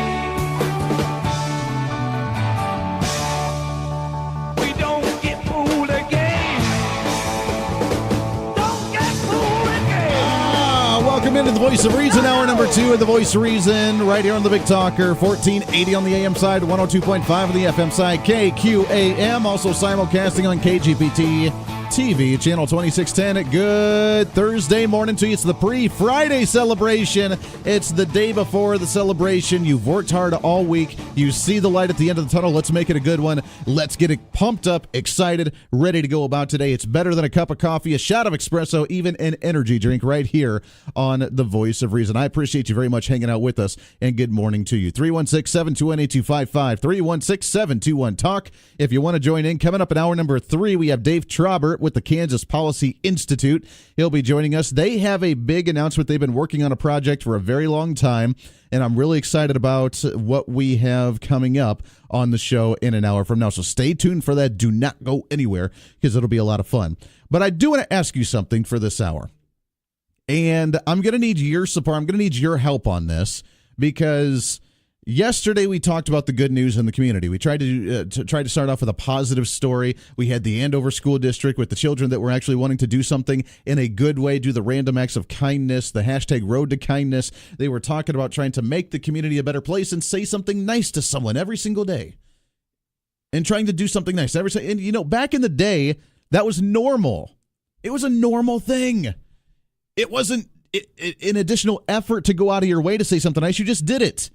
We don't get fooled again. Don't get fooled again. Welcome into The Voice of Reason, hour number two of The Voice of Reason, right here on the Big Talker, 1480 on the AM side, 102.5 on the FM side, KQAM, also simulcasting on KGPT TV, channel 2610. Good Thursday morning to you. It's the pre-Friday celebration. It's the day before the celebration. You've worked hard all week. You see the light at the end of the tunnel. Let's make it a good one. Let's get it pumped up, excited, ready to go about today. It's better than a cup of coffee, a shot of espresso, even an energy drink right here on The Voice of Reason. I appreciate you very much hanging out with us, and good morning to you. 316-721-8255, 316-721-TALK. If you want to join in, coming up in hour number three, we have Dave Trabert with the Kansas Policy Institute. He'll be joining us. They have a big announcement. They've been working on a project for a very long time, and I'm really excited about what we have coming up on the show in an hour from now. So stay tuned for that. Do not go anywhere, because it'll be a lot of fun. But I do want to ask you something for this hour, and I'm going to need your support. I'm going to need your help on this, because Yesterday, we talked about the good news in the community. We tried to start off with a positive story. We had the Andover School District with the children that were actually wanting to do something in a good way, do the random acts of kindness, the hashtag Road to Kindness. They were talking about trying to make the community a better place and say something nice to someone every single day. And trying to do something nice. And, back in the day, that was normal. It was a normal thing. It wasn't an additional effort to go out of your way to say something nice. You just did it.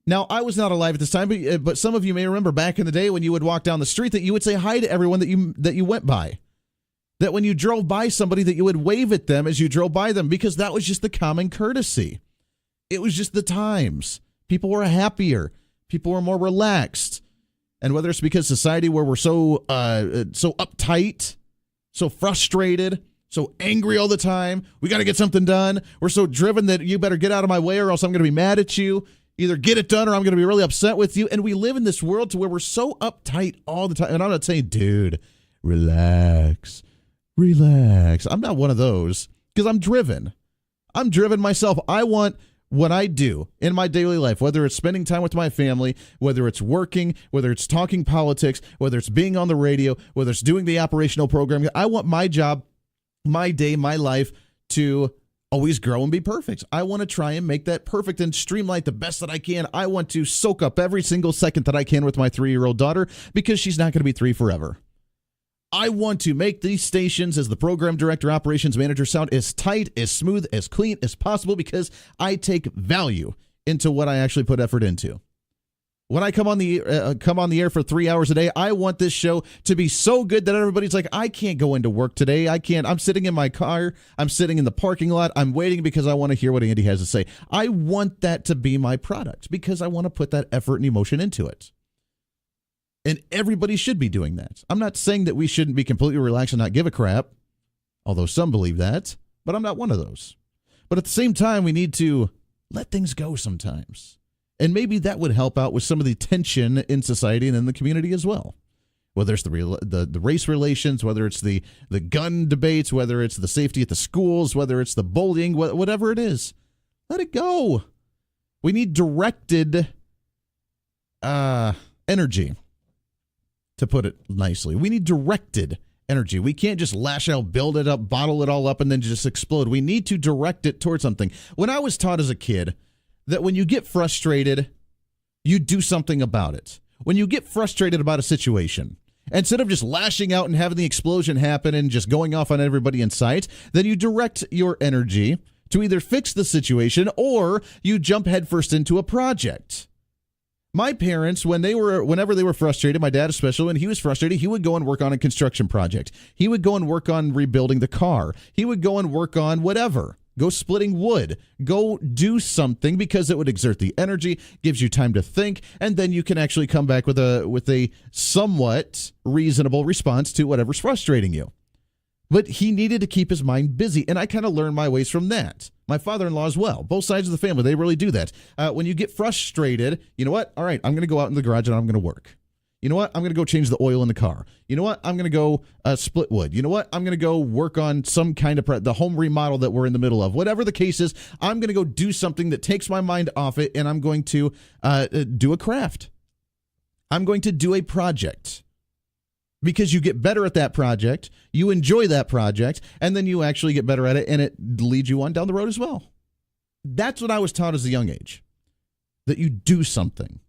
Now, I was not alive at this time, but some of you may remember back in the day when you would walk down the street that you would say hi to everyone that you went by. That when you drove by somebody that you would wave at them as you drove by them, because that was just the common courtesy. It was just the times. People were happier. People were more relaxed. And whether it's because society where we're so uptight, so frustrated, so angry all the time, we got to get something done. We're so driven that you better get out of my way or else I'm going to be mad at you. Either get it done or I'm going to be really upset with you. And we live in this world to where we're so uptight all the time. And I'm not saying, dude, relax. I'm not one of those because I'm driven. I'm driven myself. I want what I do in my daily life, whether it's spending time with my family, whether it's working, whether it's talking politics, whether it's being on the radio, whether it's doing the operational program. I want my job, my day, my life to always grow and be perfect. I want to try and make that perfect and streamline the best that I can. I want to soak up every single second that I can with my 3-year-old daughter because she's not going to be 3 forever. I want to make these stations as the program director, operations manager sound as tight, as smooth, as clean as possible because I take value into what I actually put effort into. When I come on the air for 3 hours a day, I want this show to be so good that everybody's like, I can't go into work today. I can't. I'm sitting in my car. I'm sitting in the parking lot. I'm waiting because I want to hear what Andy has to say. I want that to be my product because I want to put that effort and emotion into it. And everybody should be doing that. I'm not saying that we shouldn't be completely relaxed and not give a crap, although some believe that, but I'm not one of those. But at the same time, we need to let things go sometimes. And maybe that would help out with some of the tension in society and in the community as well. Whether it's the race relations, whether it's the gun debates, whether it's the safety at the schools, whether it's the bullying, whatever it is. Let it go. We need directed energy, to put it nicely. We need directed energy. We can't just lash out, build it up, bottle it all up, and then just explode. We need to direct it towards something. When I was taught as a kid that when you get frustrated, you do something about it. When you get frustrated about a situation, instead of just lashing out and having the explosion happen and just going off on everybody in sight, then you direct your energy to either fix the situation or you jump headfirst into a project. My parents, whenever they were frustrated, my dad especially, when he was frustrated, he would go and work on a construction project. He would go and work on rebuilding the car. He would go and work on whatever. Go splitting wood. Go do something because it would exert the energy, gives you time to think, and then you can actually come back with a somewhat reasonable response to whatever's frustrating you. But he needed to keep his mind busy, and I kind of learned my ways from that. My father-in-law as well. Both sides of the family, they really do that. When you get frustrated, you know what? All right, I'm going to go out in the garage and I'm going to work. You know what? I'm going to go change the oil in the car. You know what? I'm going to go split wood. You know what? I'm going to go work on some kind of the home remodel that we're in the middle of. Whatever the case is, I'm going to go do something that takes my mind off it, and I'm going to do a craft. I'm going to do a project. Because you get better at that project, you enjoy that project, and then you actually get better at it, and it leads you on down the road as well. That's what I was taught as a young age, that you do something.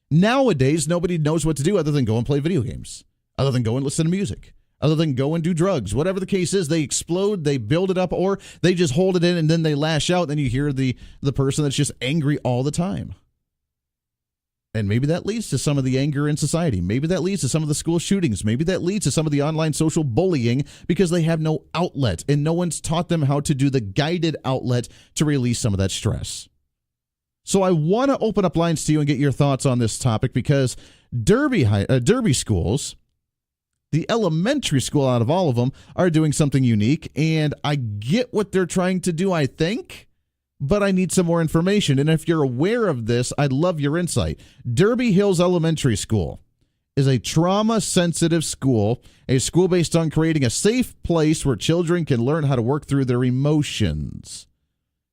Nowadays, nobody knows what to do other than go and play video games, other than go and listen to music, other than go and do drugs. Whatever the case is, they explode, they build it up, or they just hold it in, and then they lash out, and then you hear the person that's just angry all the time. And maybe that leads to some of the anger in society. Maybe that leads to some of the school shootings. Maybe that leads to some of the online social bullying because they have no outlet and no one's taught them how to do the guided outlet to release some of that stress. So I want to open up lines to you and get your thoughts on this topic because Derby schools, the elementary school out of all of them, are doing something unique. And I get what they're trying to do, I think. But I need some more information. And if you're aware of this, I'd love your insight. Derby Hills Elementary School is a trauma-sensitive school, a school based on creating a safe place where children can learn how to work through their emotions.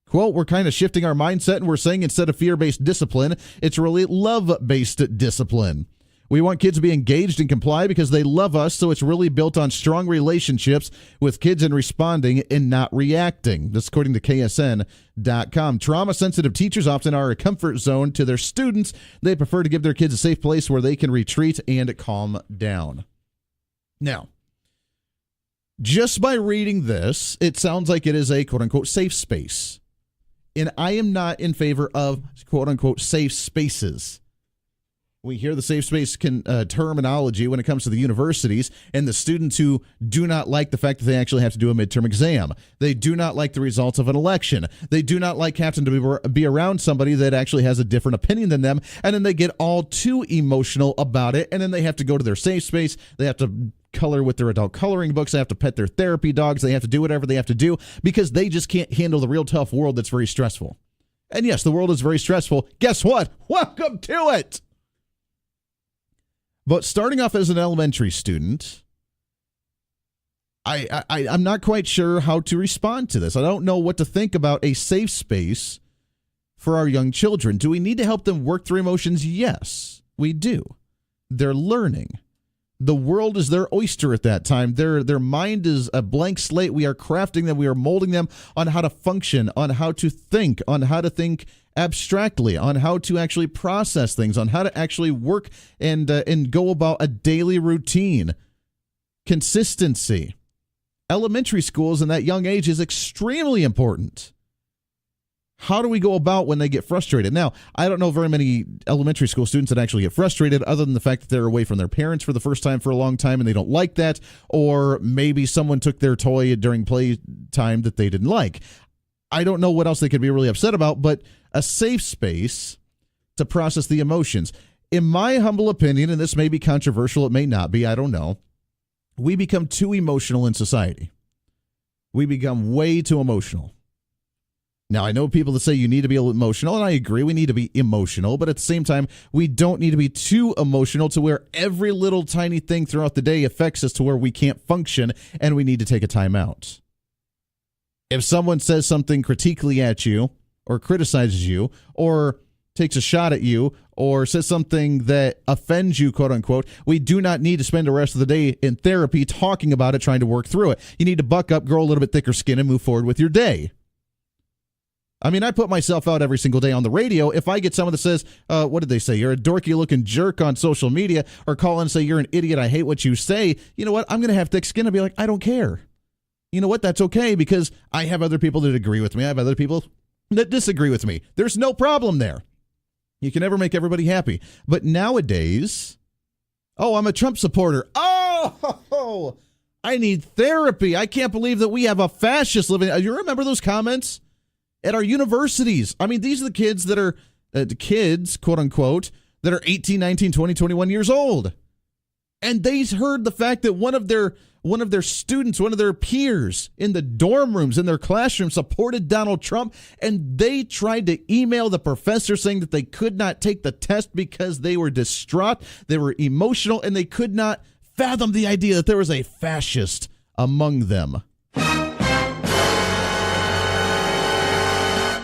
Quote, we're kind of shifting our mindset and we're saying instead of fear-based discipline, it's really love-based discipline. We want kids to be engaged and comply because they love us, so it's really built on strong relationships with kids and responding and not reacting. This according to KSN.com. Trauma-sensitive teachers often are a comfort zone to their students. They prefer to give their kids a safe place where they can retreat and calm down. Now, just by reading this, it sounds like it is a quote-unquote safe space. And I am not in favor of quote-unquote safe spaces. We hear the safe space terminology when it comes to the universities and the students who do not like the fact that they actually have to do a midterm exam. They do not like the results of an election. They do not like having to be around somebody that actually has a different opinion than them, and then they get all too emotional about it, and then they have to go to their safe space. They have to color with their adult coloring books. They have to pet their therapy dogs. They have to do whatever they have to do because they just can't handle the real tough world that's very stressful. And yes, the world is very stressful. Guess what? Welcome to it. But starting off as an elementary student, I'm not quite sure how to respond to this. I don't know what to think about a safe space for our young children. Do we need to help them work through emotions? Yes, we do. They're learning. The world is their oyster at that time. Their mind is a blank slate. We are crafting them. We are molding them on how to function, on how to think abstractly, on how to actually process things, on how to actually work and go about a daily routine. Consistency. Elementary schools in that young age is extremely important. How do we go about when they get frustrated? Now, I don't know very many elementary school students that actually get frustrated other than the fact that they're away from their parents for the first time for a long time and they don't like that, or maybe someone took their toy during play time that they didn't like. I don't know what else they could be really upset about, but a safe space to process the emotions. In my humble opinion, and this may be controversial, it may not be, I don't know, we become too emotional in society. We become way too emotional. Now, I know people that say you need to be emotional, and I agree, we need to be emotional, but at the same time, we don't need to be too emotional to where every little tiny thing throughout the day affects us to where we can't function and we need to take a time out. If someone says something critically at you, or criticizes you, or takes a shot at you, or says something that offends you, quote unquote, we do not need to spend the rest of the day in therapy talking about it, trying to work through it. You need to buck up, grow a little bit thicker skin, and move forward with your day. I mean, I put myself out every single day on the radio. If I get someone that says, what did they say? You're a dorky-looking jerk on social media, or call and say, you're an idiot, I hate what you say. You know what? I'm going to have thick skin and be like, I don't care. You know what? That's okay because I have other people that agree with me. I have other people that disagree with me. There's no problem there. You can never make everybody happy. But nowadays, I'm a Trump supporter. Oh, I need therapy. I can't believe that we have a fascist living. You remember those comments? At our universities. I mean, these are the kids that are, quote unquote, that are 18, 19, 20, 21 years old. And they heard the fact that one of their students, one of their peers in the dorm rooms, in their classroom, supported Donald Trump. And they tried to email the professor saying that they could not take the test because they were distraught, they were emotional, and they could not fathom the idea that there was a fascist among them.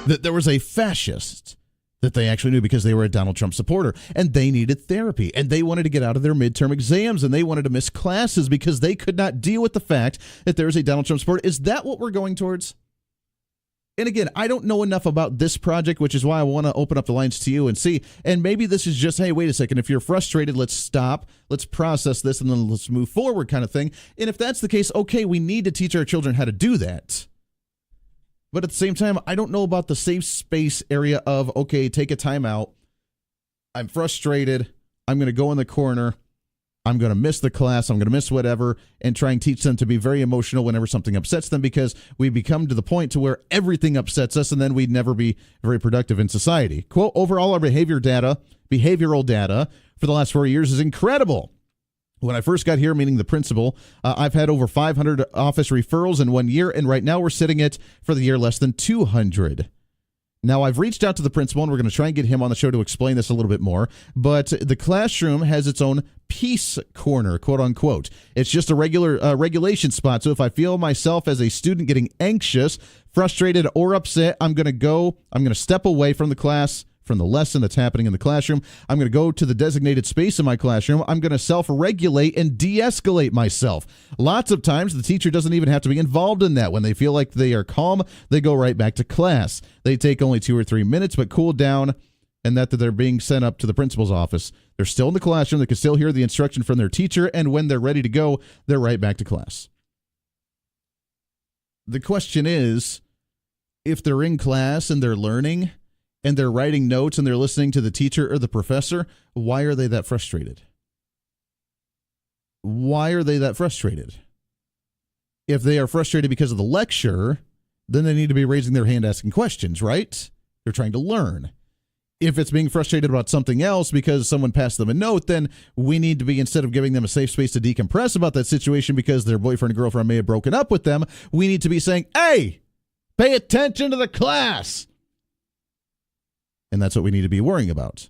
That there was a fascist that they actually knew because they were a Donald Trump supporter, and they needed therapy, and they wanted to get out of their midterm exams, and they wanted to miss classes because they could not deal with the fact that there was a Donald Trump supporter. Is that what we're going towards? And again, I don't know enough about this project, which is why I want to open up the lines to you and see. And maybe this is just, hey, wait a second. If you're frustrated, let's stop. Let's process this, and then let's move forward kind of thing. And if that's the case, okay, we need to teach our children how to do that. But at the same time, I don't know about the safe space area of, okay, take a time out. I'm frustrated. I'm going to go in the corner. I'm going to miss the class. I'm going to miss whatever, and try and teach them to be very emotional whenever something upsets them, because we become to the point to where everything upsets us, and then we'd never be very productive in society. Quote, overall, our behavioral data for the last 4 years is incredible. When I first got here, meaning the principal, I've had over 500 office referrals in 1 year, and right now we're sitting at, for the year, less than 200. Now, I've reached out to the principal, and we're going to try and get him on the show to explain this a little bit more, but the classroom has its own peace corner, quote unquote. It's just a regular regulation spot, so if I feel myself as a student getting anxious, frustrated or upset, I'm going to step away from the class, from the lesson that's happening in the classroom. I'm going to go to the designated space in my classroom. I'm going to self-regulate and de-escalate myself. Lots of times, the teacher doesn't even have to be involved in that. When they feel like they are calm, they go right back to class. They take only 2 or 3 minutes, but cool down, and that they're being sent up to the principal's office. They're still in the classroom. They can still hear the instruction from their teacher, and when they're ready to go, they're right back to class. The question is, if they're in class and they're learning and they're writing notes and they're listening to the teacher or the professor, why are they that frustrated? Why are they that frustrated? If they are frustrated because of the lecture, then they need to be raising their hand asking questions, right? They're trying to learn. If it's being frustrated about something else because someone passed them a note, then we need to be, instead of giving them a safe space to decompress about that situation because their boyfriend or girlfriend may have broken up with them, we need to be saying, hey, pay attention to the class. And that's what we need to be worrying about.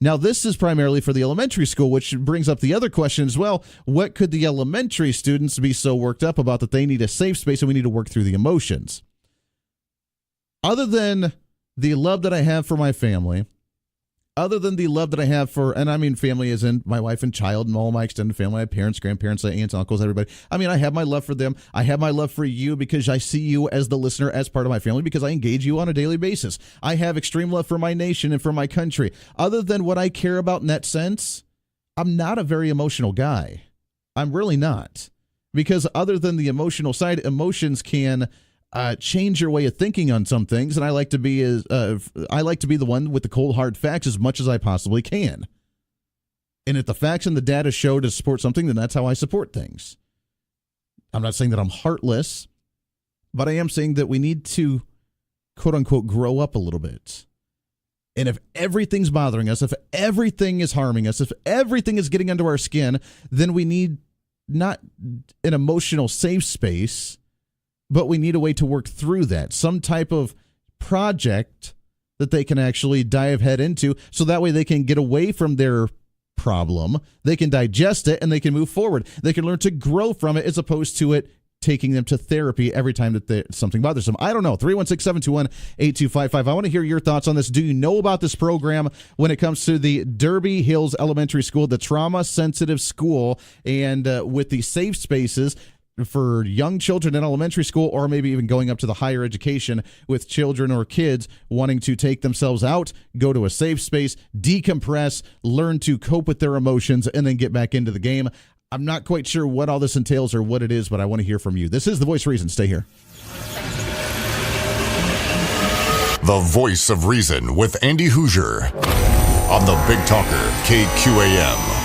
Now, this is primarily for the elementary school, which brings up the other question as well. What could the elementary students be so worked up about that they need a safe space and we need to work through the emotions? Other than the love that I have for my family, other than the love that I have for, and I mean family as in my wife and child and all my extended family, my parents, grandparents, aunts, uncles, everybody. I mean, I have my love for them. I have my love for you because I see you as the listener, as part of my family, because I engage you on a daily basis. I have extreme love for my nation and for my country. Other than what I care about in that sense, I'm not a very emotional guy. I'm really not. Because other than the emotional side, emotions can change your way of thinking on some things, and I like to be the one with the cold hard facts as much as I possibly can. And if the facts and the data show to support something, then that's how I support things. I'm not saying that I'm heartless, but I am saying that we need to, quote unquote, grow up a little bit. And if everything's bothering us, if everything is harming us, if everything is getting under our skin, then we need not an emotional safe space, but we need a way to work through that. Some type of project that they can actually dive head into, so that way they can get away from their problem, they can digest it, and they can move forward. They can learn to grow from it, as opposed to it taking them to therapy every time that something bothers them. I don't know. 316-721-8255. I want to hear your thoughts on this. Do you know about this program when it comes to the Derby Hills Elementary School, the trauma-sensitive school, and with the safe spaces for young children in elementary school, or maybe even going up to the higher education with children or kids wanting to take themselves out, go to a safe space, decompress, learn to cope with their emotions, and then get back into the game? I'm not quite sure what all this entails or what it is, but I want to hear from you. This is The Voice of Reason. Stay here. The Voice of Reason with Andy Hoosier on the Big Talker, KQAM.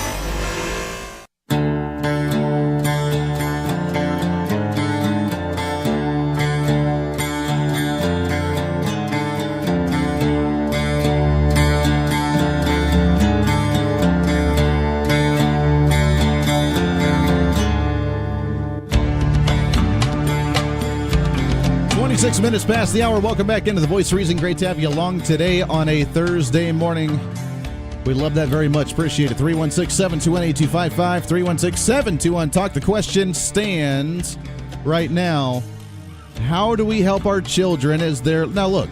6 minutes past the hour. Welcome back into The Voice of Reason. Great to have you along today on a Thursday morning. We love that very much. Appreciate it. 316-721-8255. 316-721-TALK. The question stands right now. How do we help our children as they're... Now, look,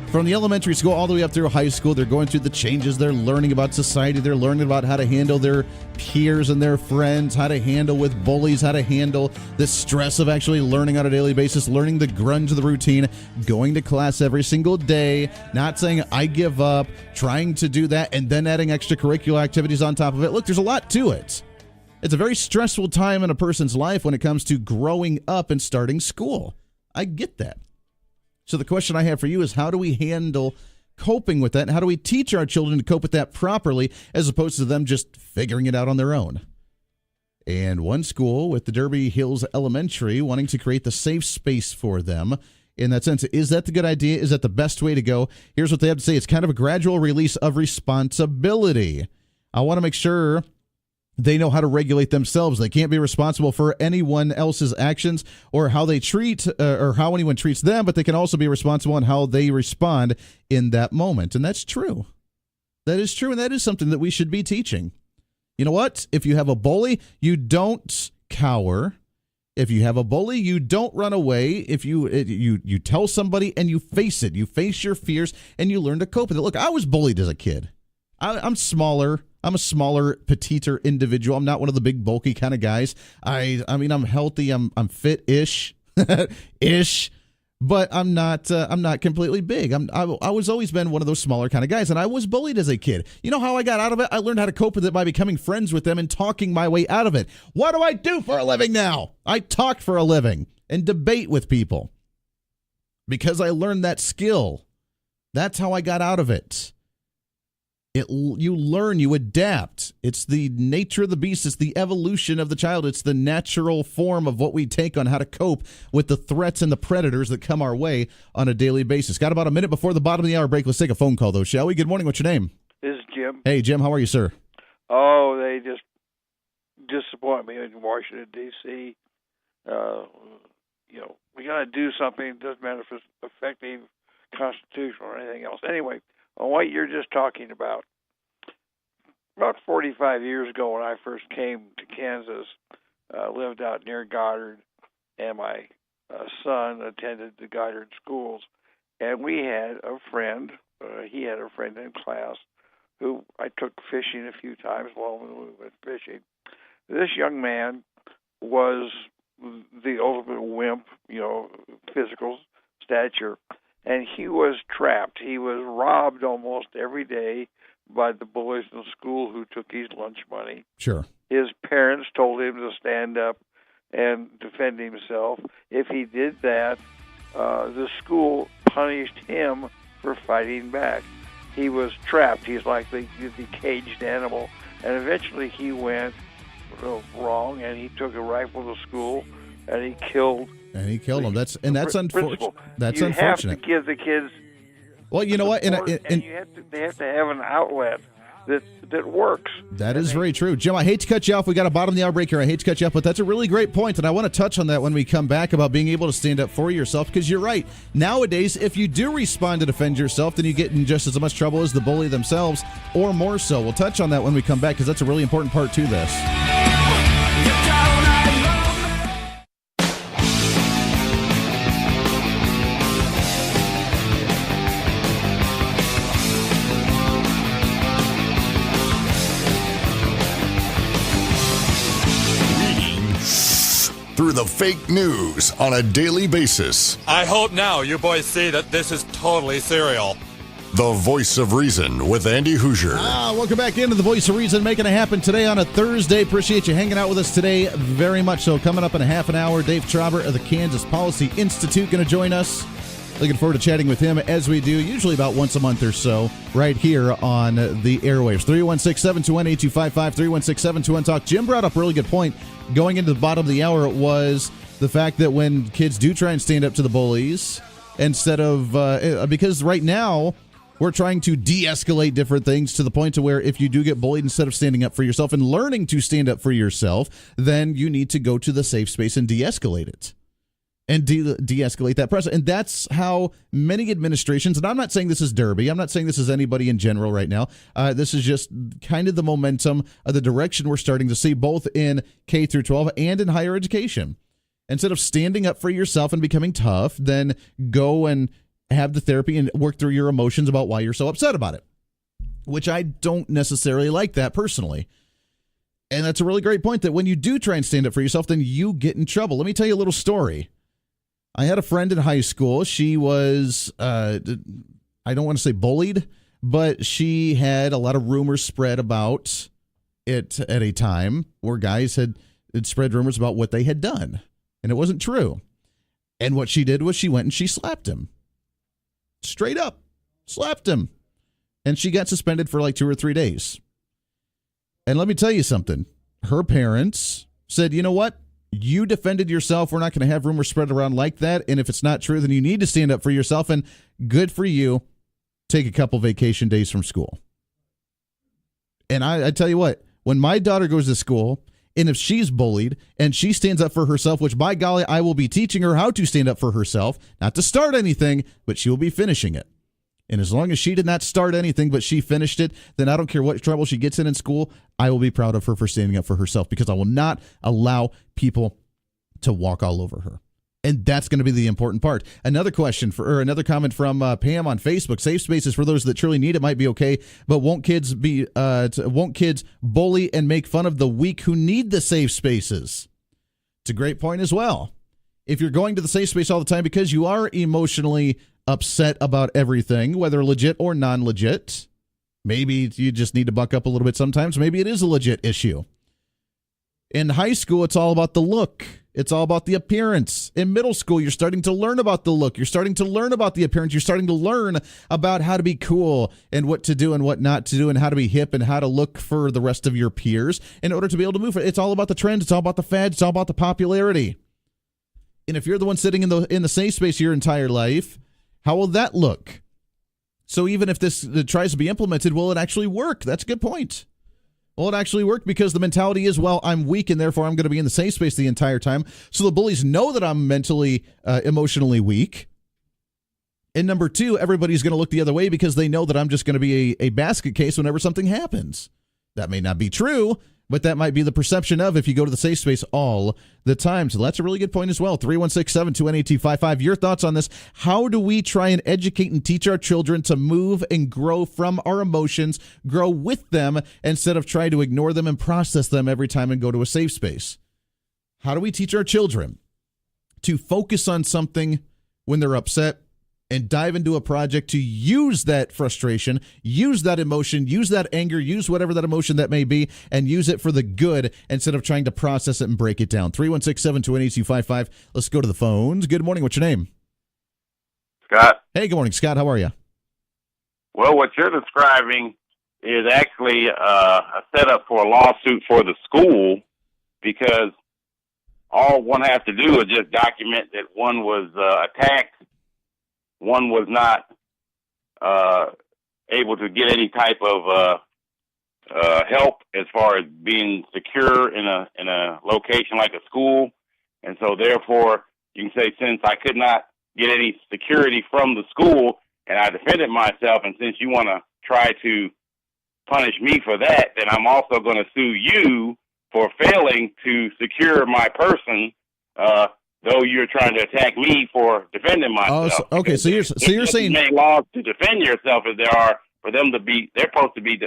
from the elementary school all the way up through high school, they're going through the changes. They're learning about society. They're learning about how to handle their peers and their friends, how to handle with bullies, how to handle the stress of actually learning on a daily basis, learning the grunge of the routine, going to class every single day, not saying I give up, trying to do that, and then adding extracurricular activities on top of it. Look, there's a lot to it. It's a very stressful time in a person's life when it comes to growing up and starting school. I get that. So the question I have for you is, how do we handle coping with that? And how do we teach our children to cope with that properly, as opposed to them just figuring it out on their own? And one school with the Derby Hills Elementary wanting to create the safe space for them in that sense. Is that the good idea? Is that the best way to go? Here's what they have to say. It's kind of a gradual release of responsibility. I want to make sure they know how to regulate themselves. They can't be responsible for anyone else's actions or how they treat or how anyone treats them, but they can also be responsible on how they respond in that moment. And that's true. That is true, and that is something that we should be teaching. You know what? If you have a bully, you don't cower. If you have a bully, you don't run away. If you tell somebody and you face it, you face your fears and you learn to cope with it. Look, I was bullied as a kid. I'm smaller. I'm a smaller, petiter individual. I'm not one of the big, bulky kind of guys. I mean, I'm healthy. I'm fit-ish, but I'm not completely big. I was always been one of those smaller kind of guys, and I was bullied as a kid. You know how I got out of it? I learned how to cope with it by becoming friends with them and talking my way out of it. What do I do for a living now? I talk for a living and debate with people because I learned that skill. That's how I got out of it. You learn, you adapt. It's the nature of the beast. It's the evolution of the child. It's the natural form of what we take on how to cope with the threats and the predators that come our way on a daily basis. Got about a minute before the bottom of the hour break. Let's take a phone call, though, shall we? Good morning. What's your name? This is Jim. Hey, Jim. How are you, sir? Oh, they just disappoint me in Washington, D.C. We got to do something. It doesn't matter if it's effective, constitutional, or anything else. Anyway, on what you're just talking about 45 years ago when I first came to Kansas, lived out near Goddard, and my son attended the Goddard schools, and we had a friend, he had a friend in class who I took fishing a few times while we went fishing. This young man was the ultimate wimp, physical stature, and he was trapped. He was robbed almost every day by the bullies in school who took his lunch money. Sure. His parents told him to stand up and defend himself. If he did that, the school punished him for fighting back. He was trapped. He's like the caged animal. And eventually he went wrong, and he took a rifle to school, and he killed. And he killed him. That's unfortunate. That's you unfortunate. You have to give the kids. Well, you know what? They have to have an outlet that works. That is very true. Jim, I hate to cut you off. We got a bottom of the hour break here. I hate to cut you off, but that's a really great point, and I want to touch on that when we come back about being able to stand up for yourself, because you're right. Nowadays, if you do respond to defend yourself, then you get in just as much trouble as the bully themselves, or more so. We'll touch on that when we come back, because that's a really important part to this. Through the fake news on a daily basis. I hope now you boys see that this is totally serial. The Voice of Reason with Andy Hoosier. Welcome back into the Voice of Reason, making it happen today on a Thursday. Appreciate you hanging out with us today very much so. Coming up in a half an hour, Dave Trabert of the Kansas Policy Institute going to join us. Looking forward to chatting with him as we do, usually about once a month or so, right here on the airwaves. 316-721-8255, 316-721-TALK. Jim brought up a really good point. Going into the bottom of the hour was the fact that when kids do try and stand up to the bullies, instead of, because right now we're trying to de-escalate different things to the point to where if you do get bullied, instead of standing up for yourself and learning to stand up for yourself, then you need to go to the safe space and de-escalate it. And de-escalate that pressure. And that's how many administrations, and I'm not saying this is Derby, I'm not saying this is anybody in general right now, this is just kind of the momentum of the direction we're starting to see both in K through 12 and in higher education. Instead of standing up for yourself and becoming tough, then go and have the therapy and work through your emotions about why you're so upset about it, which I don't necessarily like that personally. And that's a really great point, that when you do try and stand up for yourself, then you get in trouble. Let me tell you a little story. I had a friend in high school. She was, I don't want to say bullied, but she had a lot of rumors spread about it at a time where guys had spread rumors about what they had done, and it wasn't true. And what she did was she went and she slapped him. Straight up. Slapped him. And she got suspended for like 2 or 3 days. And let me tell you something. Her parents said, you know what? You defended yourself. We're not going to have rumors spread around like that. And if it's not true, then you need to stand up for yourself. And good for you. Take a couple vacation days from school. And I tell you what, when my daughter goes to school, and if she's bullied and she stands up for herself, which by golly, I will be teaching her how to stand up for herself, not to start anything, but she will be finishing it. And as long as she did not start anything, but she finished it, then I don't care what trouble she gets in school. I will be proud of her for standing up for herself, because I will not allow people to walk all over her. And that's going to be the important part. Another comment from Pam on Facebook: safe spaces for those that truly need it might be okay, but won't kids bully and make fun of the weak who need the safe spaces? It's a great point as well. If you're going to the safe space all the time because you are emotionally upset about everything, whether legit or non-legit, maybe you just need to buck up a little bit sometimes. Maybe it is a legit issue. In high school, it's all about the look. It's all about the appearance. In middle school, you're starting to learn about the look. You're starting to learn about the appearance. You're starting to learn about how to be cool and what to do and what not to do and how to be hip and how to look for the rest of your peers in order to be able to move. It's all about the trends. It's all about the fads. It's all about the popularity. And if you're the one sitting in the safe space your entire life, how will that look? So even if this tries to be implemented, will it actually work? That's a good point. Will it actually work? Because the mentality is, well, I'm weak and therefore I'm going to be in the safe space the entire time. So the bullies know that I'm mentally, emotionally weak. And number two, everybody's going to look the other way because they know that I'm just going to be a basket case whenever something happens. That may not be true, but that might be the perception of if you go to the safe space all the time. So that's a really good point as well. 316-721-8255. Your thoughts on this? How do we try and educate and teach our children to move and grow from our emotions, grow with them, instead of trying to ignore them and process them every time and go to a safe space? How do we teach our children to focus on something when they're upset and dive into a project to use that frustration, use that emotion, use that anger, use whatever that emotion that may be, and use it for the good instead of trying to process it and break it down? 316-721-8255. Let's go to the phones. Good morning. What's your name? Scott. Hey, good morning, Scott. How are you? Well, what you're describing is actually a setup for a lawsuit for the school, because all one has to do is just document that one was attacked. One was not able to get any type of help as far as being secure in a location like a school, and so therefore you can say, since I could not get any security from the school and I defended myself, and since you want to try to punish me for that, then I'm also going to sue you for failing to secure my person. Though you're trying to attack me for defending myself. Oh, okay. So you're saying many laws to defend yourself as there are for them to be. They're supposed to be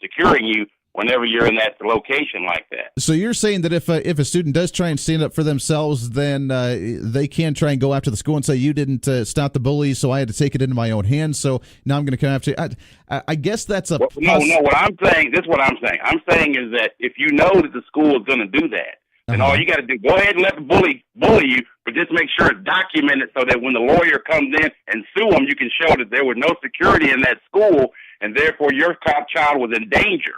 securing you whenever you're in that location like that. So you're saying that if a student does try and stand up for themselves, then they can try and go after the school and say, you didn't stop the bullies, so I had to take it into my own hands. So now I'm going to come after you. I guess that's a no. What I'm saying, this is what I'm saying. I'm saying is that if you know that the school is going to do that, then all you got to do, go ahead and let the bully you, but just make sure it's documented so that when the lawyer comes in and sue them, you can show that there was no security in that school, and therefore your child was in danger.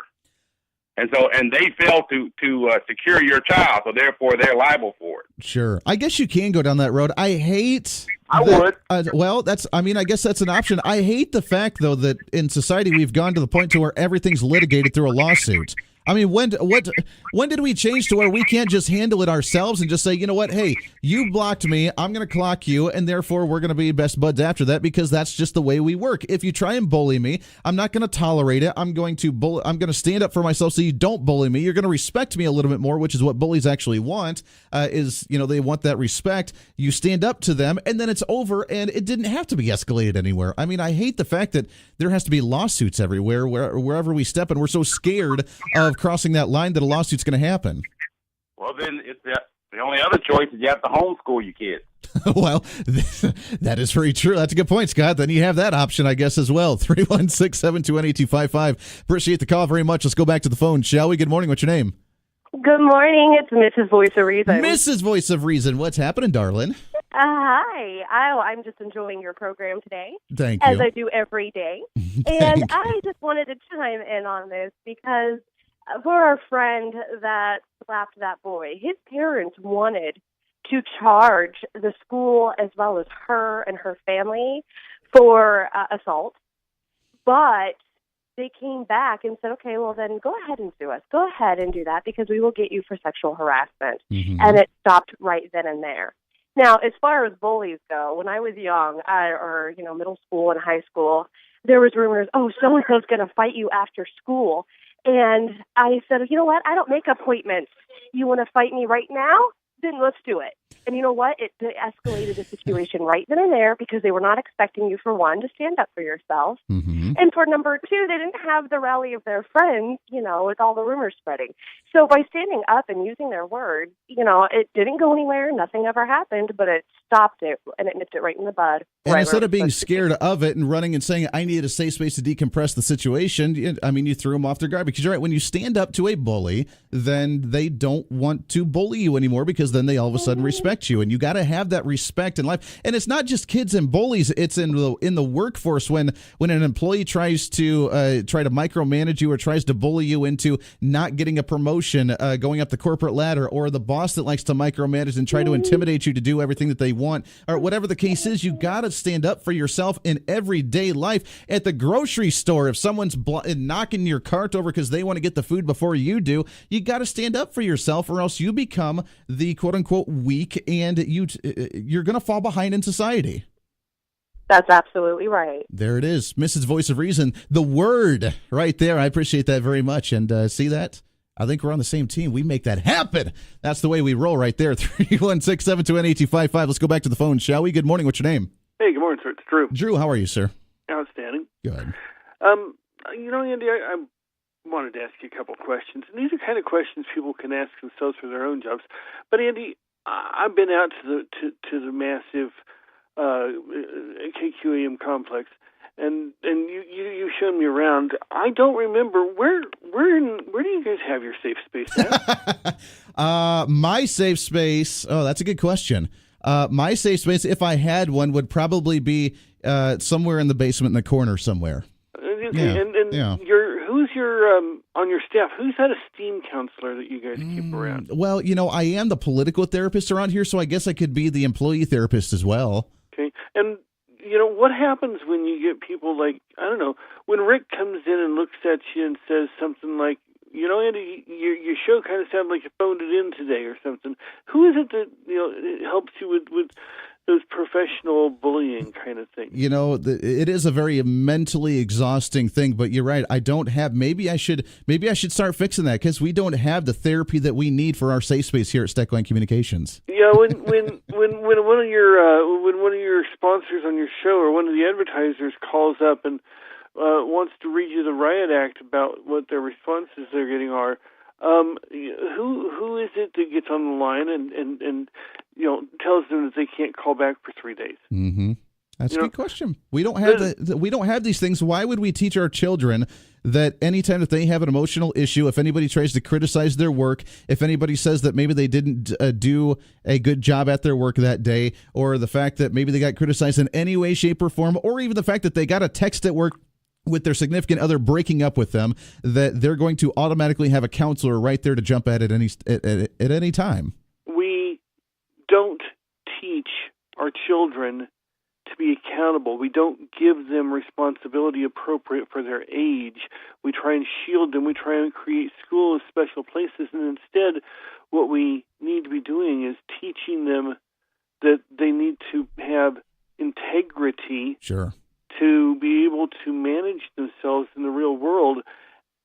And they failed to secure your child, so therefore they're liable for it. Sure. I guess you can go down that road. I would. Well, I guess that's an option. I hate the fact, though, that in society we've gone to the point to where everything's litigated through a lawsuit. I mean, when did we change to where we can't just handle it ourselves and just say, you know what, hey, you blocked me, I'm going to clock you, and therefore we're going to be best buds after that, because that's just the way we work. If you try and bully me, I'm not going to tolerate it. I'm going to stand up for myself so you don't bully me. You're going to respect me a little bit more, which is what bullies actually want, they want that respect. You stand up to them, and then it's over, and it didn't have to be escalated anywhere. I mean, I hate the fact that there has to be lawsuits everywhere, wherever we step, and we're so scared of crossing that line that a lawsuit's going to happen. Well, then it's the only other choice is you have to homeschool your kids. Well, that is very true. That's a good point, Scott. Then you have that option, I guess, as well. 316-721-8255. Appreciate the call very much. Let's go back to the phone, shall we? Good morning. What's your name? Good morning. It's Mrs. Voice of Reason. Mrs. Voice of Reason. What's happening, darling? Hi. I'm just enjoying your program today. Thank you. As I do every day. And I just wanted to chime in on this because for our friend that slapped that boy, his parents wanted to charge the school as well as her and her family for assault. But they came back and said, okay, well, then go ahead and sue us. Go ahead and do that because we will get you for sexual harassment. Mm-hmm. And it stopped right then and there. Now, as far as bullies go, when I was young, middle school and high school, there was rumors, oh, so-and-so's going to fight you after school. And I said, you know what? I don't make appointments. You want to fight me right now? then let's do it. And you know what? It escalated the situation right then and there because they were not expecting you, for one, to stand up for yourself. Mm-hmm. And for number two, they didn't have the rally of their friends, with all the rumors spreading. So by standing up and using their words, it didn't go anywhere. Nothing ever happened, but it stopped it and it nipped it right in the bud. And instead of being scared of it and running and saying, I needed a safe space to decompress the situation, you threw them off their guard. Because you're right, when you stand up to a bully, then they don't want to bully you anymore because then they all of a sudden respect you. And you got to have that respect in life. And it's not just kids and bullies. It's in the workforce when an employee tries to micromanage you or tries to bully you into not getting a promotion, going up the corporate ladder, or the boss that likes to micromanage and try to intimidate you to do everything that they want, or whatever the case is. You got to stand up for yourself in everyday life. At the grocery store, if someone's knocking your cart over because they want to get the food before you do, you got to stand up for yourself, or else you become the quote-unquote weak, and you're going to fall behind in society. That's absolutely right. There it is. Mrs. Voice of Reason, the word right there. I appreciate that very much. And see that? I think we're on the same team. We make that happen. That's the way we roll right there. 316-721-8255. Let's go back to the phone, shall we? Good morning. What's your name? Hey, good morning, sir. It's Drew. Drew, how are you, sir? Outstanding. Good. Andy, I wanted to ask you a couple of questions. And these are kind of questions people can ask themselves for their own jobs. But, Andy, I've been out to the massive KQAM complex, and you've shown me around. I don't remember where do you guys have your safe space at? My safe space. Oh, that's a good question. My safe space, if I had one, would probably be somewhere in the basement in the corner somewhere. Okay. Yeah. Who's your on your staff? Who's that esteemed counselor that you guys keep around? Well, I am the political therapist around here, so I guess I could be the employee therapist as well. Okay. And what happens when you get people like, I don't know, when Rick comes in and looks at you and says something like, Andy, your show kind of sounded like you phoned it in today or something. Who is it that it helps you with those professional bullying kind of things? It is a very mentally exhausting thing. But you're right. I don't have. Maybe I should start fixing that, because we don't have the therapy that we need for our safe space here at Steckline Communications. Yeah. When one of your sponsors on your show or one of the advertisers calls up and wants to read you the riot act about what their responses they're getting are, who is it that gets on the line and tells them that they can't call back for 3 days? Mm-hmm. That's a good question. We don't have these things. Why would we teach our children that anytime that they have an emotional issue, if anybody tries to criticize their work, if anybody says that maybe they didn't do a good job at their work that day, or the fact that maybe they got criticized in any way, shape, or form, or even the fact that they got a text at work with their significant other breaking up with them, that they're going to automatically have a counselor right there to jump at any time? We don't teach our children to be accountable. We don't give them responsibility appropriate for their age. We try and shield them. We try and create schools, special places, and instead what we need to be doing is teaching them that they need to have integrity. Sure. To be able to manage themselves in the real world.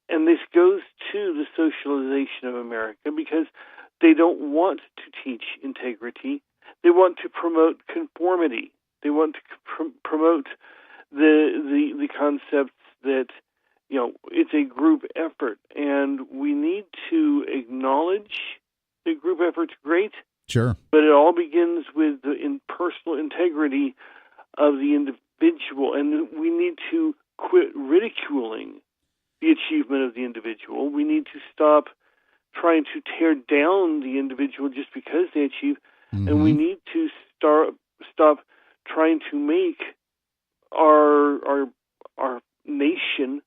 And this goes to the socialization of America, because they don't want to teach integrity. They want to promote conformity. They want to promote the concepts that, it's a group effort. And we need to acknowledge the group effort's great. Sure. But it all begins with the personal integrity of the individual, and we need to quit ridiculing the achievement of the individual. We need to stop trying to tear down the individual just because they achieve, and we need to stop trying to make our nation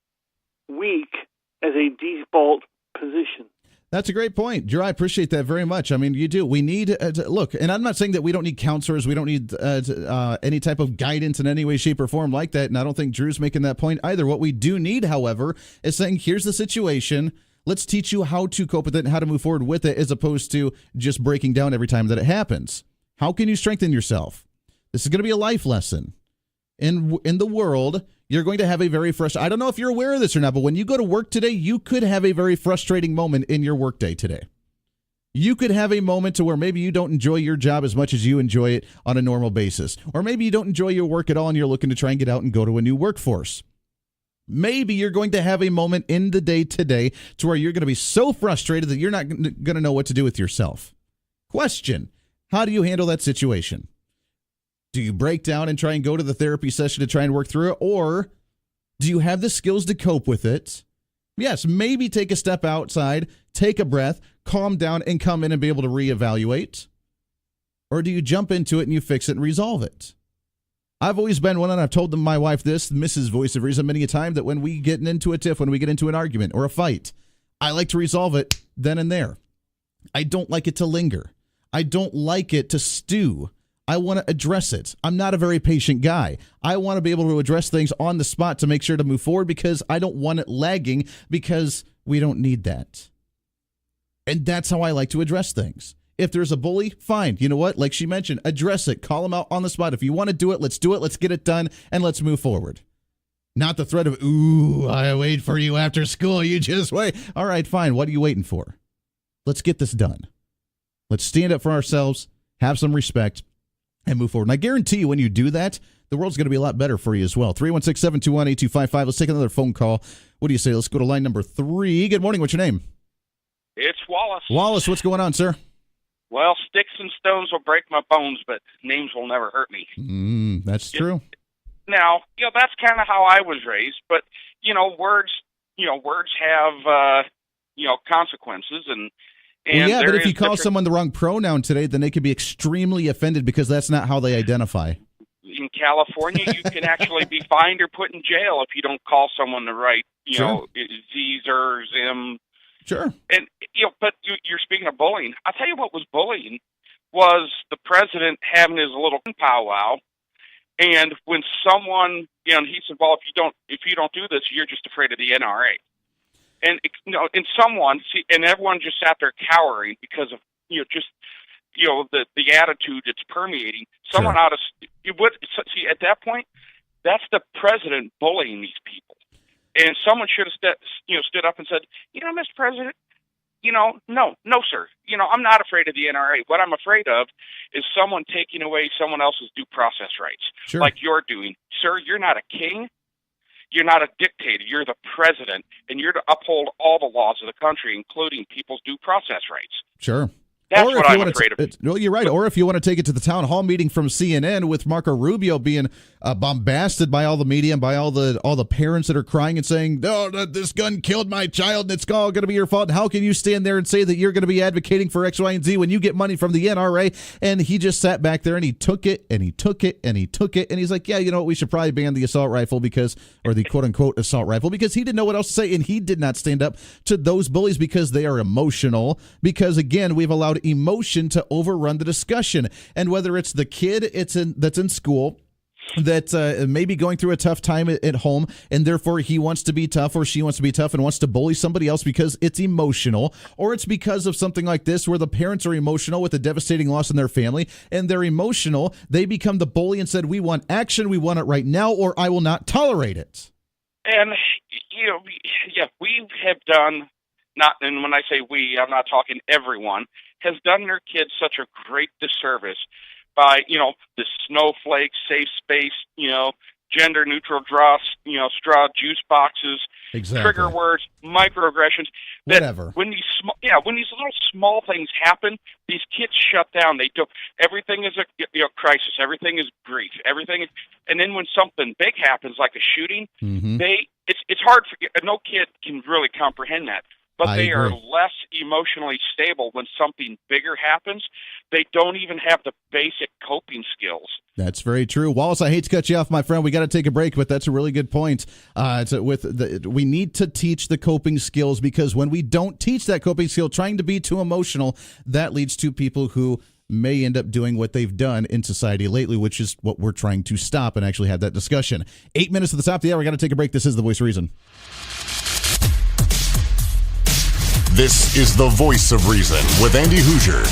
weak as a default position. That's a great point, Drew. I appreciate that very much. I mean, you do. We need look, and I'm not saying that we don't need counselors. We don't need any type of guidance in any way, shape, or form like that. And I don't think Drew's making that point either. What we do need, however, is saying, here's the situation. Let's teach you how to cope with it and how to move forward with it, as opposed to just breaking down every time that it happens. How can you strengthen yourself? This is going to be a life lesson. In the world, you're going to have a very frustrating, I don't know if you're aware of this or not, but when you go to work today, you could have a very frustrating moment in your workday today. You could have a moment to where maybe you don't enjoy your job as much as you enjoy it on a normal basis. Or maybe you don't enjoy your work at all and you're looking to try and get out and go to a new workforce. Maybe you're going to have a moment in the day today to where you're going to be so frustrated that you're not going to know what to do with yourself. Question: how do you handle that situation? Do you break down and try and go to the therapy session to try and work through it? Or do you have the skills to cope with it? Yes, maybe take a step outside, take a breath, calm down, and come in and be able to reevaluate? Or do you jump into it and you fix it and resolve it? I've always been one, and I've told my wife this, Mrs. Voice of Reason, many a time, that when we get into a tiff, when we get into an argument or a fight, I like to resolve it then and there. I don't like it to linger. I don't like it to stew. I want to address it. I'm not a very patient guy. I want to be able to address things on the spot to make sure to move forward because I don't want it lagging, because we don't need that. And that's how I like to address things. If there's a bully, fine. You know what? Like she mentioned, address it. Call him out on the spot. If you want to do it, let's do it. Let's get it done, and let's move forward. Not the threat of, ooh, I wait for you after school. You just wait. All right, fine. What are you waiting for? Let's get this done. Let's stand up for ourselves, have some respect, and move forward. And I guarantee you when you do that, the world's going to be a lot better for you as well. 316-721-8255. Let's take another phone call. What do you say? Let's go to line number 3. Good morning. What's your name? It's Wallace. Wallace, what's going on, sir? Well, sticks and stones will break my bones, but names will never hurt me. That's true. Now, that's kind of how I was raised, but, words have, consequences, and well, yeah, but if you call someone the wrong pronoun today, then they could be extremely offended because that's not how they identify. In California, you can actually be fined or put in jail if you don't call someone the right, Z's or Zim. Sure. And, but you're speaking of bullying. I'll tell you what was bullying was the president having his little powwow. And when someone, and he said, well, if you don't do this, you're just afraid of the NRA. And, and everyone just sat there cowering because of, the attitude that's permeating. Someone ought to, at that point, that's the president bullying these people. And someone should have stood up and said, Mr. President, no, sir. I'm not afraid of the NRA. What I'm afraid of is someone taking away someone else's due process rights, like you're doing. Sir, you're not a king. You're not a dictator. You're the president, and you're to uphold all the laws of the country, including people's due process rights. Sure. That's what I'm afraid of. No, you're right. Or if you want to take it to the town hall meeting from CNN with Marco Rubio being bombasted by all the media and by all the parents that are crying and saying, no, this gun killed my child and it's all going to be your fault. How can you stand there and say that you're going to be advocating for X, Y, and Z when you get money from the NRA? And he just sat back there and he took it and he took it and he took it. And he's like, yeah, you know what? We should probably ban the assault rifle or the quote unquote assault rifle, because he didn't know what else to say. And he did not stand up to those bullies because they are emotional. Because again, we've allowed emotion to overrun the discussion. And whether it's the kid that's in school that may be going through a tough time at home, and therefore he wants to be tough or she wants to be tough and wants to bully somebody else because it's emotional, or it's because of something like this where the parents are emotional with a devastating loss in their family and they're emotional, they become the bully and said, we want action, we want it right now, or I will not tolerate it. And, we have done, and when I say we, I'm not talking everyone, has done their kids such a great disservice by, the snowflake, safe space, gender-neutral straw juice boxes, trigger words, microaggressions. Whatever. When these little small things happen, these kids shut down. They do. Everything is a crisis. Everything is grief. And then when something big happens, like a shooting, it's hard for no kid can really comprehend that. But they are less emotionally stable when something bigger happens. They don't even have the basic coping skills. That's very true. Wallace, I hate to cut you off, my friend. We got to take a break, but that's a really good point. We need to teach the coping skills, because when we don't teach that coping skill, trying to be too emotional, that leads to people who may end up doing what they've done in society lately, which is what we're trying to stop and actually have that discussion. 8 minutes to the top of the hour. We got to take a break. This is The Voice of Reason. This is The Voice of Reason with Andy Hoosier.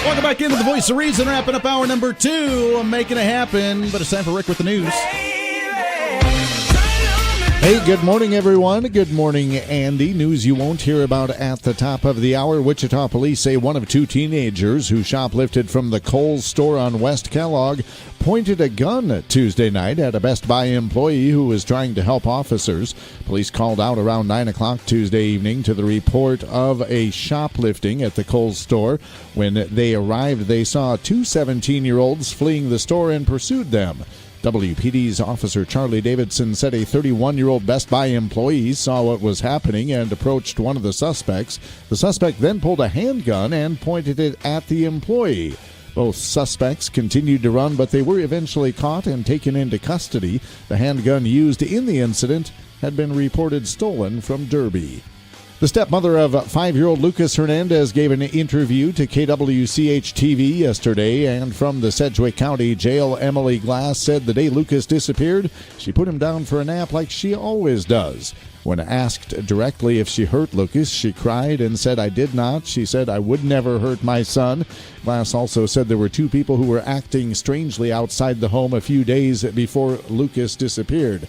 Welcome back into the Voice of Reason, wrapping up hour number 2, making it happen. But it's time for Rick with the news. Hey, good morning, everyone. Good morning, Andy. News you won't hear about at the top of the hour. Wichita police say one of 2 teenagers who shoplifted from the Kohl's store on West Kellogg pointed a gun Tuesday night at a Best Buy employee who was trying to help officers. Police called out around 9 o'clock Tuesday evening to the report of a shoplifting at the Kohl's store. When they arrived, they saw 2 17-year-olds fleeing the store and pursued them. WPD's Officer Charlie Davidson said a 31-year-old Best Buy employee saw what was happening and approached one of the suspects. The suspect then pulled a handgun and pointed it at the employee. Both suspects continued to run, but they were eventually caught and taken into custody. The handgun used in the incident had been reported stolen from Derby. The stepmother of 5-year-old Lucas Hernandez gave an interview to KWCH-TV yesterday, and from the Sedgwick County Jail, Emily Glass said the day Lucas disappeared, she put him down for a nap like she always does. When asked directly if she hurt Lucas, she cried and said, "I did not." She said, "I would never hurt my son." Glass also said there were 2 people who were acting strangely outside the home a few days before Lucas disappeared.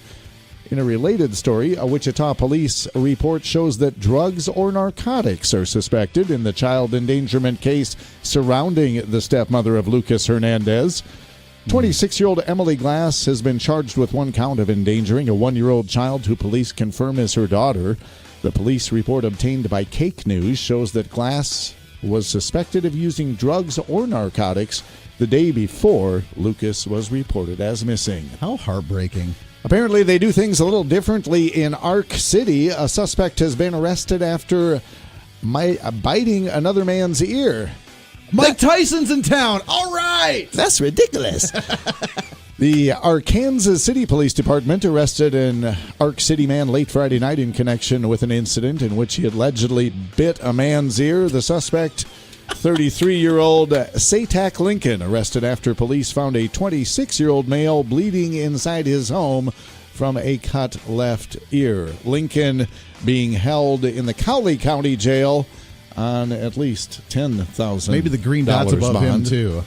In a related story, a Wichita police report shows that drugs or narcotics are suspected in the child endangerment case surrounding the stepmother of Lucas Hernandez. 26-year-old Emily Glass has been charged with 1 count of endangering a 1-year-old child who police confirm is her daughter. The police report obtained by Cake News shows that Glass was suspected of using drugs or narcotics the day before Lucas was reported as missing. How heartbreaking. Apparently, they do things a little differently in Ark City. A suspect has been arrested after biting another man's ear. Mike Tyson's in town. All right. That's ridiculous. The Arkansas City Police Department arrested an Ark City man late Friday night in connection with an incident in which he allegedly bit a man's ear. The suspect, 33-year-old Satak Lincoln, arrested after police found a 26-year-old male bleeding inside his home from a cut left ear. Lincoln being held in the Cowley County Jail on at least $10,000. Maybe the green dots above bond. Him, too.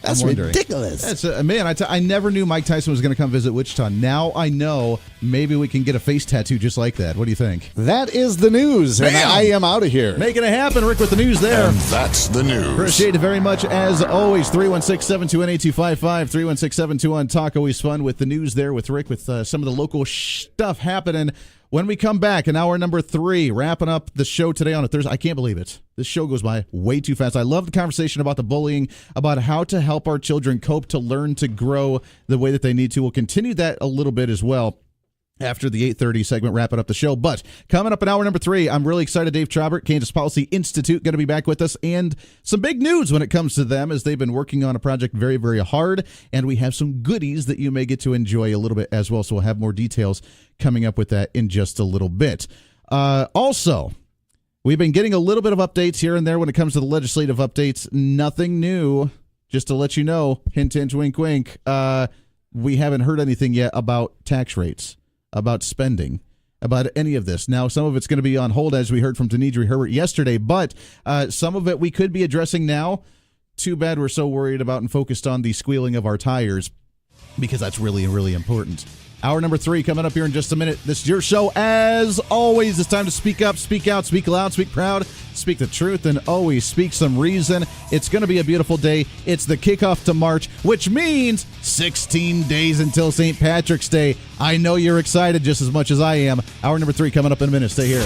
That's ridiculous. That's man, I never knew Mike Tyson was going to come visit Wichita. Now I know. Maybe we can get a face tattoo just like that. What do you think? That is the news, and I am out of here. Making it happen, Rick, with the news there. And that's the news. Appreciate it very much, as always. 316-721-8255, 316-721-TALK. Always fun with the news there with Rick, with some of the local stuff happening. When we come back in hour number 3, wrapping up the show today on a Thursday. I can't believe it. This show goes by way too fast. I love the conversation about the bullying, about how to help our children cope, to learn to grow the way that they need to. We'll continue that a little bit as well after the 8:30 segment, wrapping up the show. But coming up in hour number 3, I'm really excited. Dave Trabert, Kansas Policy Institute, going to be back with us, and some big news when it comes to them, as they've been working on a project very, very hard, and we have some goodies that you may get to enjoy a little bit as well. So we'll have more details coming up with that in just a little bit. Also, we've been getting a little bit of updates here and there when it comes to the legislative updates. Nothing new, just to let you know. Hint, hint, wink, wink. We haven't heard anything yet about tax rates, about spending, about any of this. Now, some of it's going to be on hold, as we heard from Denidre Herbert yesterday, but some of it we could be addressing now. Too bad we're so worried about and focused on the squealing of our tires, because that's really, really important. Hour number 3 coming up here in just a minute. This is your show. As always, it's time to speak up, speak out, speak loud, speak proud, speak the truth, and always speak some reason. It's going to be a beautiful day. It's the kickoff to March, which means 16 days until St. Patrick's Day. I know you're excited just as much as I am. Hour number 3 coming up in a minute. Stay here.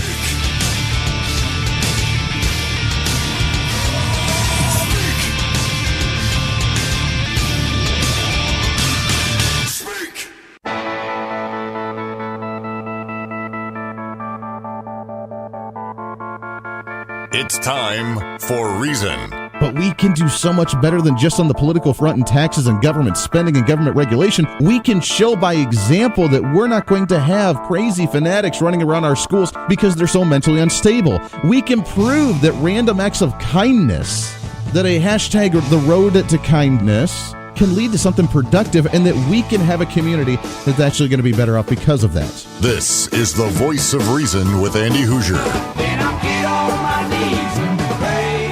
It's time for Reason. But we can do so much better than just on the political front and taxes and government spending and government regulation. We can show by example that we're not going to have crazy fanatics running around our schools because they're so mentally unstable. We can prove that random acts of kindness, that a hashtag the road to kindness can lead to something productive, and that we can have a community that's actually going to be better off because of that. This is the Voice of Reason with Andy Hoosier. Then I get on my knees and pray.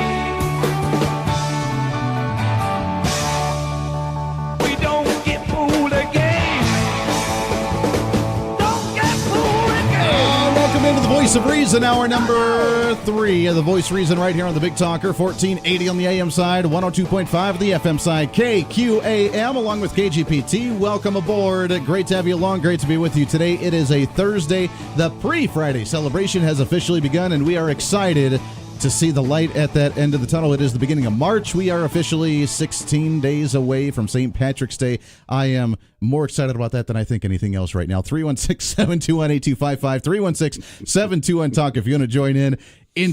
Voice of Reason, hour number 3 of the Voice of Reason right here on the Big Talker, 1480 on the AM side, 102.5 the FM side, KQAM, along with KGPT. Welcome aboard. Great to have you along. Great to be with you today. It is a Thursday. The pre-Friday celebration has officially begun, and we are excited to see the light at that end of the tunnel. It is the beginning of March. We are officially 16 days away from St. Patrick's Day. I am more excited about that than I think anything else right now. 316-721-8255, 316-721-TALK if you want to join in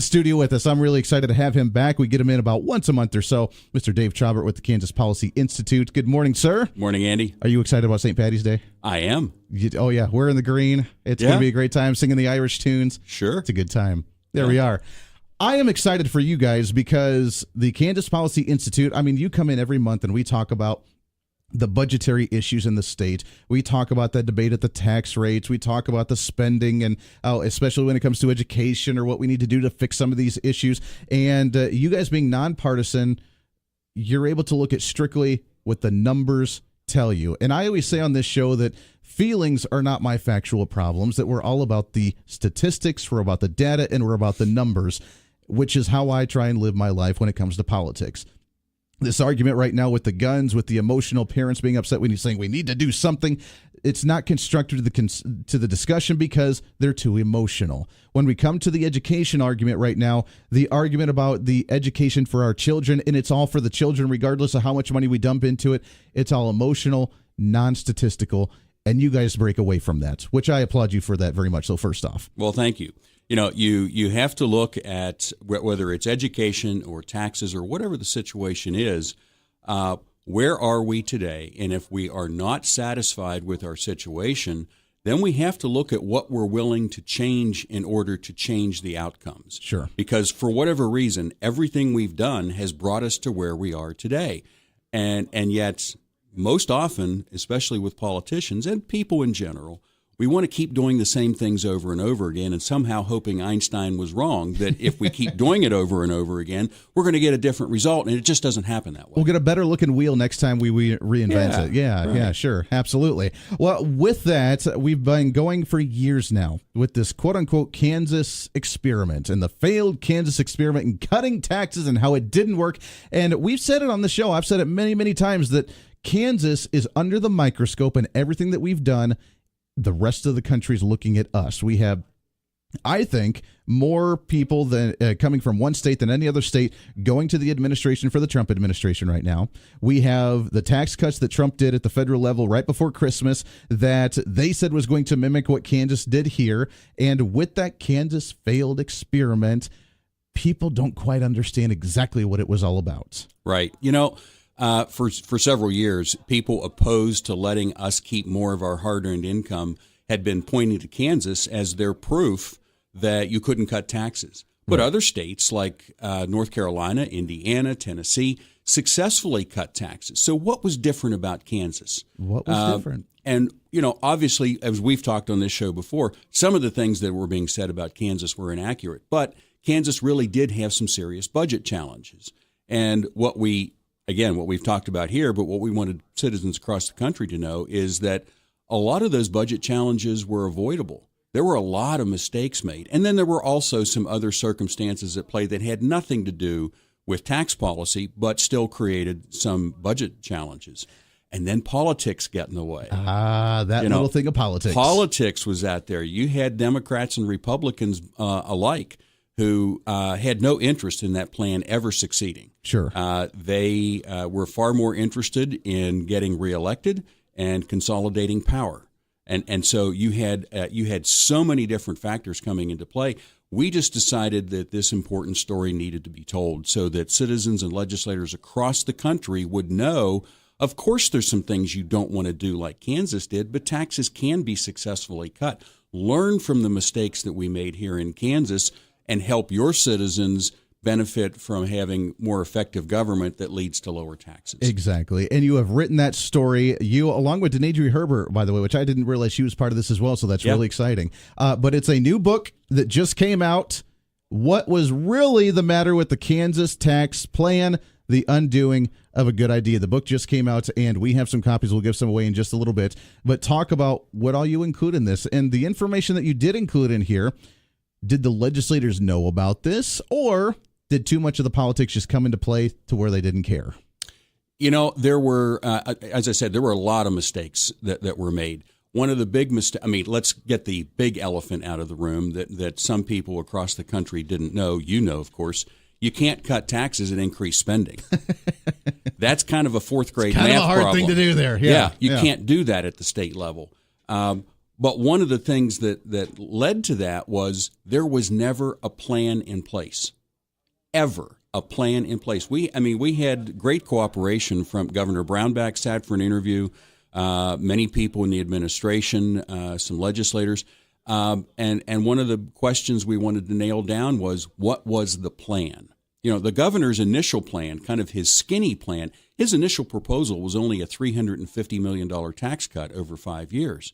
studio with us. I'm really excited to have him back. We get him in about once a month or so. Mr. Dave Trabert with the Kansas Policy Institute. Good morning, sir. Morning, Andy. Are you excited about St. Patty's Day? I am. Oh, yeah. We're in the green. It's going to be a great time singing the Irish tunes. Sure. It's a good time. There we are. I am excited for you guys because the Kansas Policy Institute, I mean, you come in every month and we talk about the budgetary issues in the state. We talk about that debate at the tax rates. We talk about the spending and especially when it comes to education or what we need to do to fix some of these issues. And you guys being nonpartisan, you're able to look at strictly what the numbers tell you. And I always say on this show that feelings are not my factual problems, that we're all about the statistics, we're about the data, and we're about the numbers, which is how I try and live my life when it comes to politics. This argument right now with the guns, with the emotional parents being upset when he's saying we need to do something, it's not constructive to the discussion because they're too emotional. When we come to the education argument right now, the argument about the education for our children, and it's all for the children regardless of how much money we dump into it, it's all emotional, non-statistical, and you guys break away from that, which I applaud you for that very much. So first off. Well, thank you. You know, you have to look at whether it's education or taxes or whatever the situation is, where are we today? And if we are not satisfied with our situation, then we have to look at what we're willing to change in order to change the outcomes. Sure. Because for whatever reason, everything we've done has brought us to where we are today. And yet, most often, especially with politicians and people in general, we want to keep doing the same things over and over again and somehow hoping Einstein was wrong, that if we keep doing it over and over again, we're going to get a different result, and it just doesn't happen that way. We'll get a better looking wheel next time we reinvent it. Yeah, right. Yeah, sure. Absolutely. Well, with that, we've been going for years now with this quote-unquote Kansas experiment and the failed Kansas experiment and cutting taxes and how it didn't work. And we've said it on the show. I've said it many, many times that Kansas is under the microscope, and everything that we've done, the rest of the country is looking at us. We have, I think, more people than coming from one state than any other state going to the administration for the Trump administration right now. We have the tax cuts that Trump did at the federal level right before Christmas that they said was going to mimic what Kansas did here. And with that Kansas failed experiment, people don't quite understand exactly what it was all about. Right. You know, for several years, people opposed to letting us keep more of our hard-earned income had been pointing to Kansas as their proof that you couldn't cut taxes. But other states like North Carolina, Indiana, Tennessee successfully cut taxes. So what was different about Kansas? What was different? And, you know, obviously, as we've talked on this show before, some of the things that were being said about Kansas were inaccurate. But Kansas really did have some serious budget challenges. And what we've talked about here, but what we wanted citizens across the country to know is that a lot of those budget challenges were avoidable. There were a lot of mistakes made. And then there were also some other circumstances at play that had nothing to do with tax policy, but still created some budget challenges. And then politics got in the way. Little thing of politics. Politics was out there. You had Democrats and Republicans alike who had no interest in that plan ever succeeding. Sure. They were far more interested in getting reelected and consolidating power. And so you had so many different factors coming into play. We just decided that this important story needed to be told so that citizens and legislators across the country would know, of course, there's some things you don't want to do like Kansas did, but taxes can be successfully cut. Learn from the mistakes that we made here in Kansas and help your citizens benefit from having more effective government that leads to lower taxes. Exactly. And you have written that story, you along with Denadri Herbert, by the way, which I didn't realize she was part of this as well, so that's really exciting. But it's a new book that just came out. What was really the matter with the Kansas tax plan? The Undoing of a Good Idea. The book just came out, and we have some copies. We'll give some away in just a little bit. But talk about what all you include in this. And the information that you did include in here, Did the legislators know about this, or did too much of the politics just come into play to where they didn't care? There were, as I said, there were a lot of mistakes that were made. One of the big mistakes, let's get the big elephant out of the room that some people across the country didn't know. Of course, you can't cut taxes and increase spending. That's kind of a fourth grade math problem. Kind of a hard thing to do there. You can't do that at the state level. But one of the things that led to that was there was never a plan in place. Ever a plan in place. We had great cooperation from Governor Brownback, sat for an interview, many people in the administration, some legislators. And one of the questions we wanted to nail down was, what was the plan? The governor's initial plan, kind of his skinny plan, his initial proposal was only a $350 million tax cut over 5 years.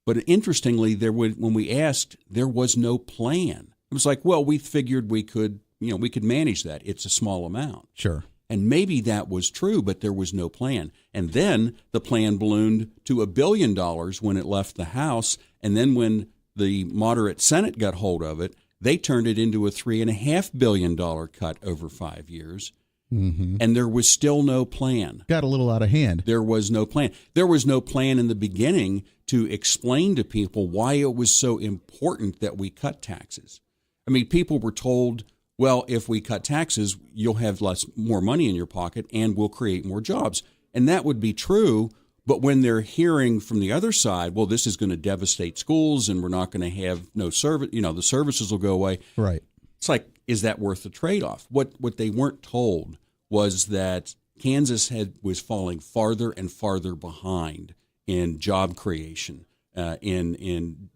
But interestingly, when we asked, there was no plan. It was like, well, we figured we could manage that. It's a small amount. Sure. And maybe that was true, but there was no plan. And then the plan ballooned to $1 billion when it left the House. And then when the moderate Senate got hold of it, they turned it into a $3.5 billion cut over 5 years. Mm-hmm. And there was still no plan. Got a little out of hand. There was no plan. There was no plan in the beginning to explain to people why it was so important that we cut taxes. People were told, well, if we cut taxes, you'll have more money in your pocket and we'll create more jobs. And that would be true. But when they're hearing from the other side, well, this is going to devastate schools and we're not going to have no service, the services will go away. Right. It's like, is that worth the trade-off? What they weren't told was that Kansas was falling farther and farther behind in job creation, in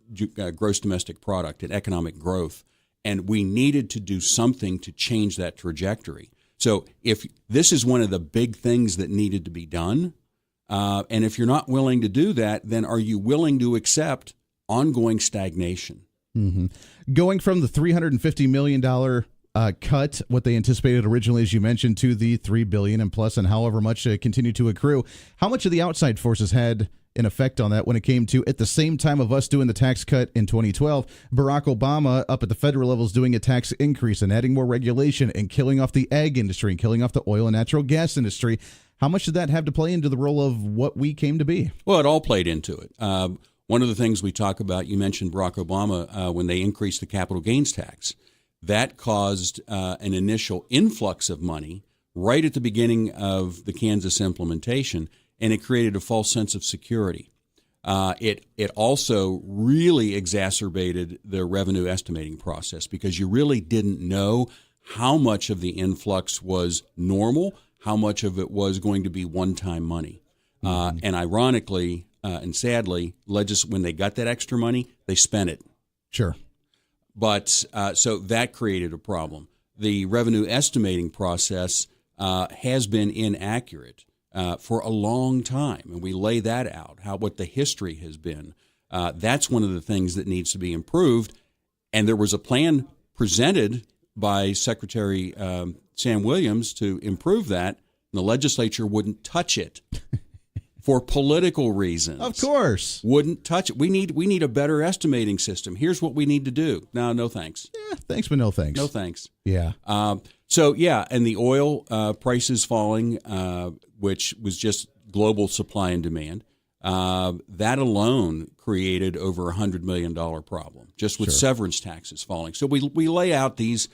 gross domestic product, and economic growth. And we needed to do something to change that trajectory. So if this is one of the big things that needed to be done, and if you're not willing to do that, then are you willing to accept ongoing stagnation? Mm-hmm. Going from the $350 million cut, what they anticipated originally, as you mentioned, to the $3 billion and plus, and however much continued to accrue, how much of the outside forces had an effect on that when it came to, at the same time of us doing the tax cut in 2012, Barack Obama up at the federal level is doing a tax increase and adding more regulation and killing off the ag industry and killing off the oil and natural gas industry. How much did that have to play into the role of what we came to be? Well, it all played into it. One of the things we talk about, you mentioned Barack Obama, when they increased the capital gains tax, that caused an initial influx of money right at the beginning of the Kansas implementation, and it created a false sense of security. It also really exacerbated the revenue estimating process because you really didn't know how much of the influx was normal, how much of it was going to be one-time money. And ironically and sadly, when they got that extra money, they spent it. Sure. But so that created a problem. The revenue estimating process has been inaccurate for a long time, and we lay that out, what the history has been. That's one of the things that needs to be improved. And there was a plan presented by Secretary Sam Williams to improve that, and the legislature wouldn't touch it for political reasons. Of course. Wouldn't touch it. We need a better estimating system. Here's what we need to do. No thanks. Yeah, thanks, but no thanks. No thanks. Yeah. And the oil prices falling, which was just global supply and demand, that alone created over $100 million problem, just with severance taxes falling. So we lay out these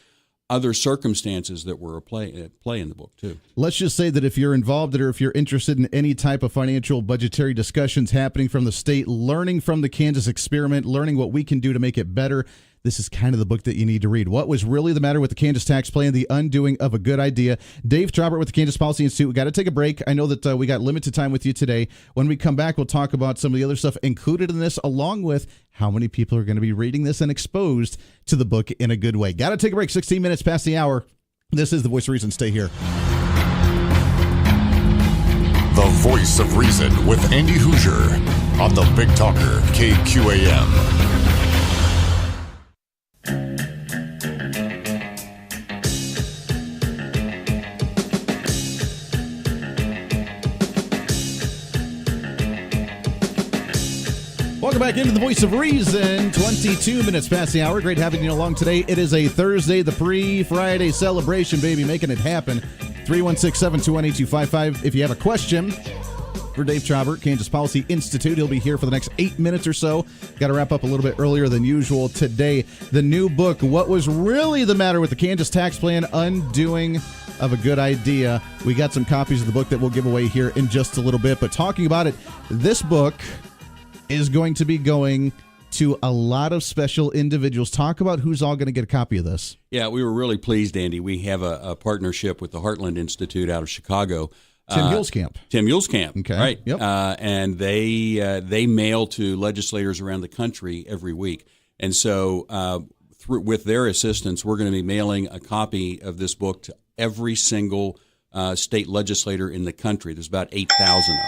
other circumstances that were at play in the book, too. Let's just say that if you're involved or if you're interested in any type of financial budgetary discussions happening from the state, learning from the Kansas experiment, learning what we can do to make it better, this is kind of the book that you need to read. What was really the matter with the Kansas tax plan? The undoing of a good idea. Dave Trabert with the Kansas Policy Institute. We got to take a break. I know that we got limited time with you today. When we come back, we'll talk about some of the other stuff included in this, along with how many people are going to be reading this and exposed to the book in a good way. Got to take a break. 16 minutes past the hour. This is The Voice of Reason. Stay here. The Voice of Reason with Andy Hoosier on the Big Talker, KQAM. Welcome back into the Voice of Reason. 22 minutes past the hour. Great having you along today. It is a Thursday, the pre-Friday celebration, baby, making it happen. 316-721-8255. If you have a question for Dave Trabert, Kansas Policy Institute, he'll be here for the next 8 minutes or so. Got to wrap up a little bit earlier than usual today. The new book, What Was Really the Matter with the Kansas Tax Plan? Undoing of a Good Idea. We got some copies of the book that we'll give away here in just a little bit. But talking about it, this book is going to be going to a lot of special individuals. Talk about who's all going to get a copy of this. Yeah, we were really pleased, Andy. We have a partnership with the Heartland Institute out of Chicago. Tim Hulskamp. Tim Hulskamp, okay. Right. Yep. And they mail to legislators around the country every week. And so with their assistance, we're going to be mailing a copy of this book to every single state legislator in the country. There's about 8,000 of them.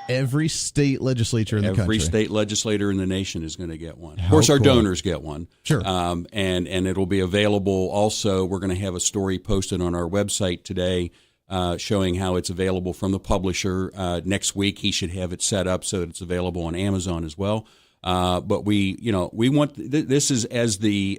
Every state legislature in the country. Every state legislator in the nation is going to get one. Of course, our donors get one. Sure. And it'll be available also. We're going to have a story posted on our website today showing how it's available from the publisher. Next week, he should have it set up so that it's available on Amazon as well. But we want this is as the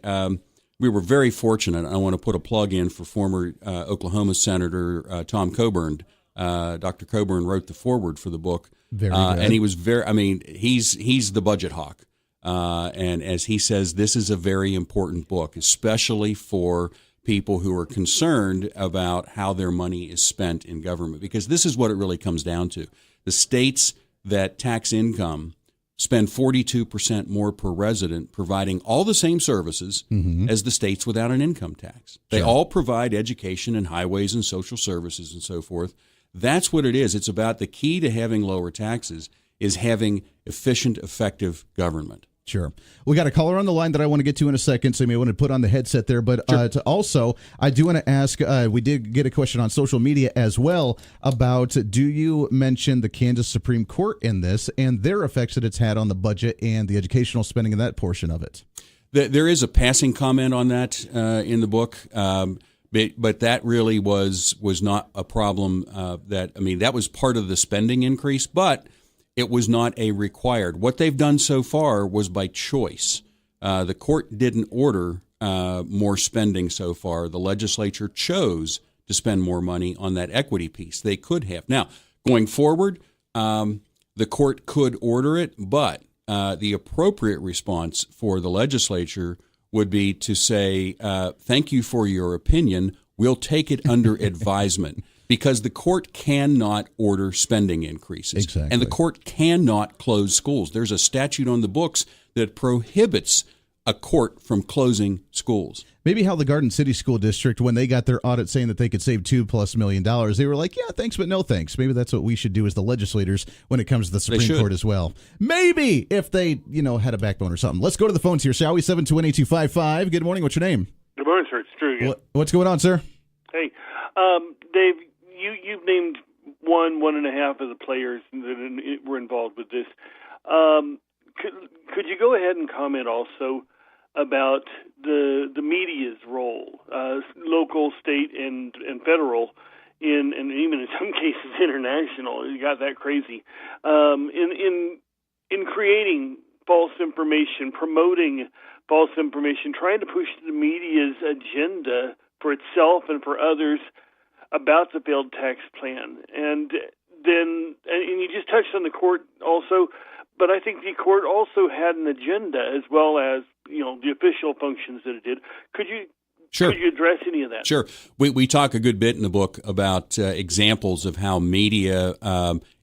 we were very fortunate. I want to put a plug in for former Oklahoma Senator Tom Coburn. Dr. Coburn wrote the foreword for the book. Very good. And he was he's the budget hawk. And as he says, this is a very important book, especially for people who are concerned about how their money is spent in government, because this is what it really comes down to. The states that tax income spend 42% more per resident providing all the same services as the states without an income tax. They all provide education and highways and social services and so forth. That's what it is. It's about the key to having lower taxes is having efficient, effective government. Sure. We got a caller on the line that I want to get to in a second, so you may want to put on the headset there. But to also, I do want to ask, we did get a question on social media as well about, do you mention the Kansas Supreme Court in this and their effects that it's had on the budget and the educational spending in that portion of it? There is a passing comment on that in the book. But that really was not a problem. That was part of the spending increase, but it was not a required. What they've done so far was by choice. The court didn't order more spending so far. The legislature chose to spend more money on that equity piece. They could have. Now, going forward, the court could order it, but the appropriate response for the legislature would be to say, thank you for your opinion. We'll take it under advisement, because the court cannot order spending increases. Exactly. And the court cannot close schools. There's a statute on the books that prohibits a court from closing schools. Maybe how the Garden City School District, when they got their audit saying that they could save $2+ million, they were like, yeah, thanks, but no thanks. Maybe that's what we should do as the legislators when it comes to the Supreme Court as well. Maybe if they, had a backbone or something. Let's go to the phones here, shall we? 721-8255. Good morning. What's your name? Good morning, sir. It's Drew again. What's going on, sir? Hey, Dave, you've named one and a half of the players that were involved with this. Could you go ahead and comment also about the media's role, local, state, and federal, and even in some cases international? It got that crazy in creating false information, promoting false information, trying to push the media's agenda for itself and for others about the failed tax plan. And you just touched on the court also, but I think the court also had an agenda as well as the official functions that it did. Could you address any of that? Sure. We talk a good bit in the book about examples of how media,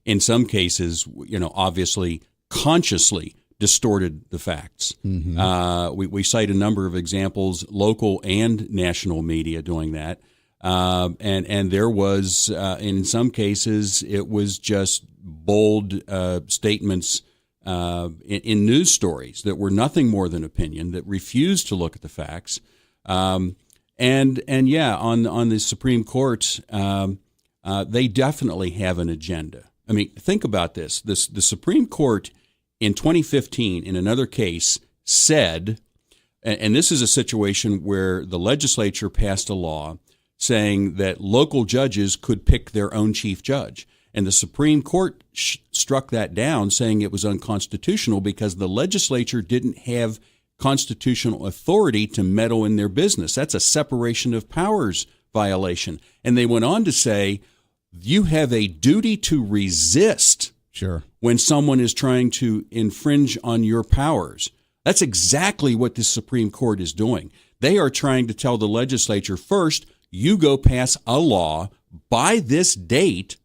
in some cases, obviously consciously distorted the facts. We cite a number of examples, local and national media doing that. And there was, in some cases, it was just bold statements in news stories that were nothing more than opinion, that refused to look at the facts. On the Supreme Court, they definitely have an agenda. I mean, think about this. The Supreme Court in 2015, in another case, said, and this is a situation where the legislature passed a law saying that local judges could pick their own chief judge. And the Supreme Court struck that down, saying it was unconstitutional because the legislature didn't have constitutional authority to meddle in their business. That's a separation of powers violation. And they went on to say, you have a duty to resist when someone is trying to infringe on your powers. That's exactly what the Supreme Court is doing. They are trying to tell the legislature, first, you go pass a law by this date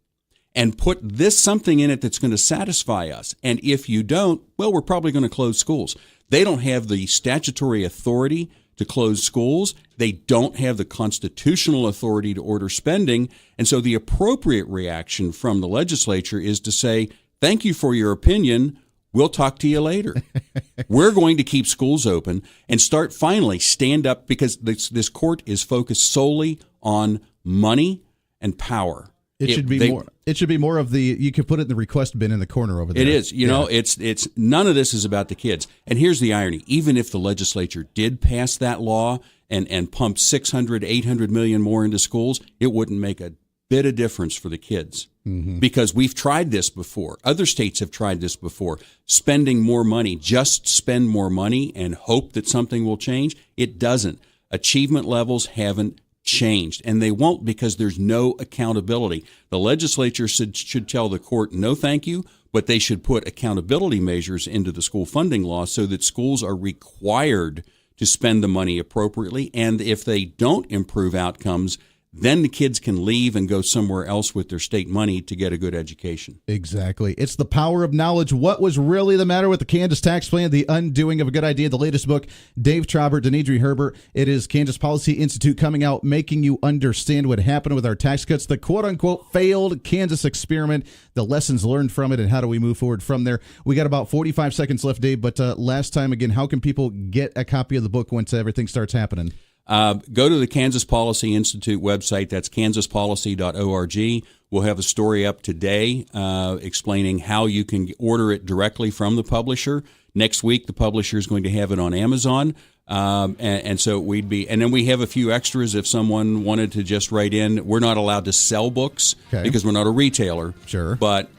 and put this something in it that's going to satisfy us. And if you don't, well, we're probably going to close schools. They don't have the statutory authority to close schools. They don't have the constitutional authority to order spending. And so the appropriate reaction from the legislature is to say, thank you for your opinion. We'll talk to you later. We're going to keep schools open and stand up, because this court is focused solely on money and power. It should be more of the, you could put it in the request bin in the corner over there. It is. You know, it's none of this is about the kids. And here's the irony. Even if the legislature did pass that law and pump 600, 800 million more into schools, it wouldn't make a bit of difference for the kids. Because we've tried this before. Other states have tried this before. Spending more money, just spend more money and hope that something will change. It doesn't. Achievement levels haven't changed, and they won't, because there's no accountability. The legislature should tell the court, no thank you, but they should put accountability measures into the school funding law so that schools are required to spend the money appropriately, and if they don't improve outcomes, then the kids can leave and go somewhere else with their state money to get a good education. Exactly. It's the power of knowledge. What was really the matter with the Kansas tax plan? The undoing of a good idea. The latest book, Dave Trabert, Denidre Herbert. It is Kansas Policy Institute coming out, making you understand what happened with our tax cuts, the quote-unquote failed Kansas experiment, the lessons learned from it, and how do we move forward from there. We got about 45 seconds left, Dave, but last time, again, how can people get a copy of the book once everything starts happening? Go to the Kansas Policy Institute website. That's kansaspolicy.org. We'll have a story up today explaining how you can order it directly from the publisher. Next week, the publisher is going to have it on Amazon. And so and then we have a few extras if someone wanted to just write in. We're not allowed to sell books because we're not a retailer. Sure. But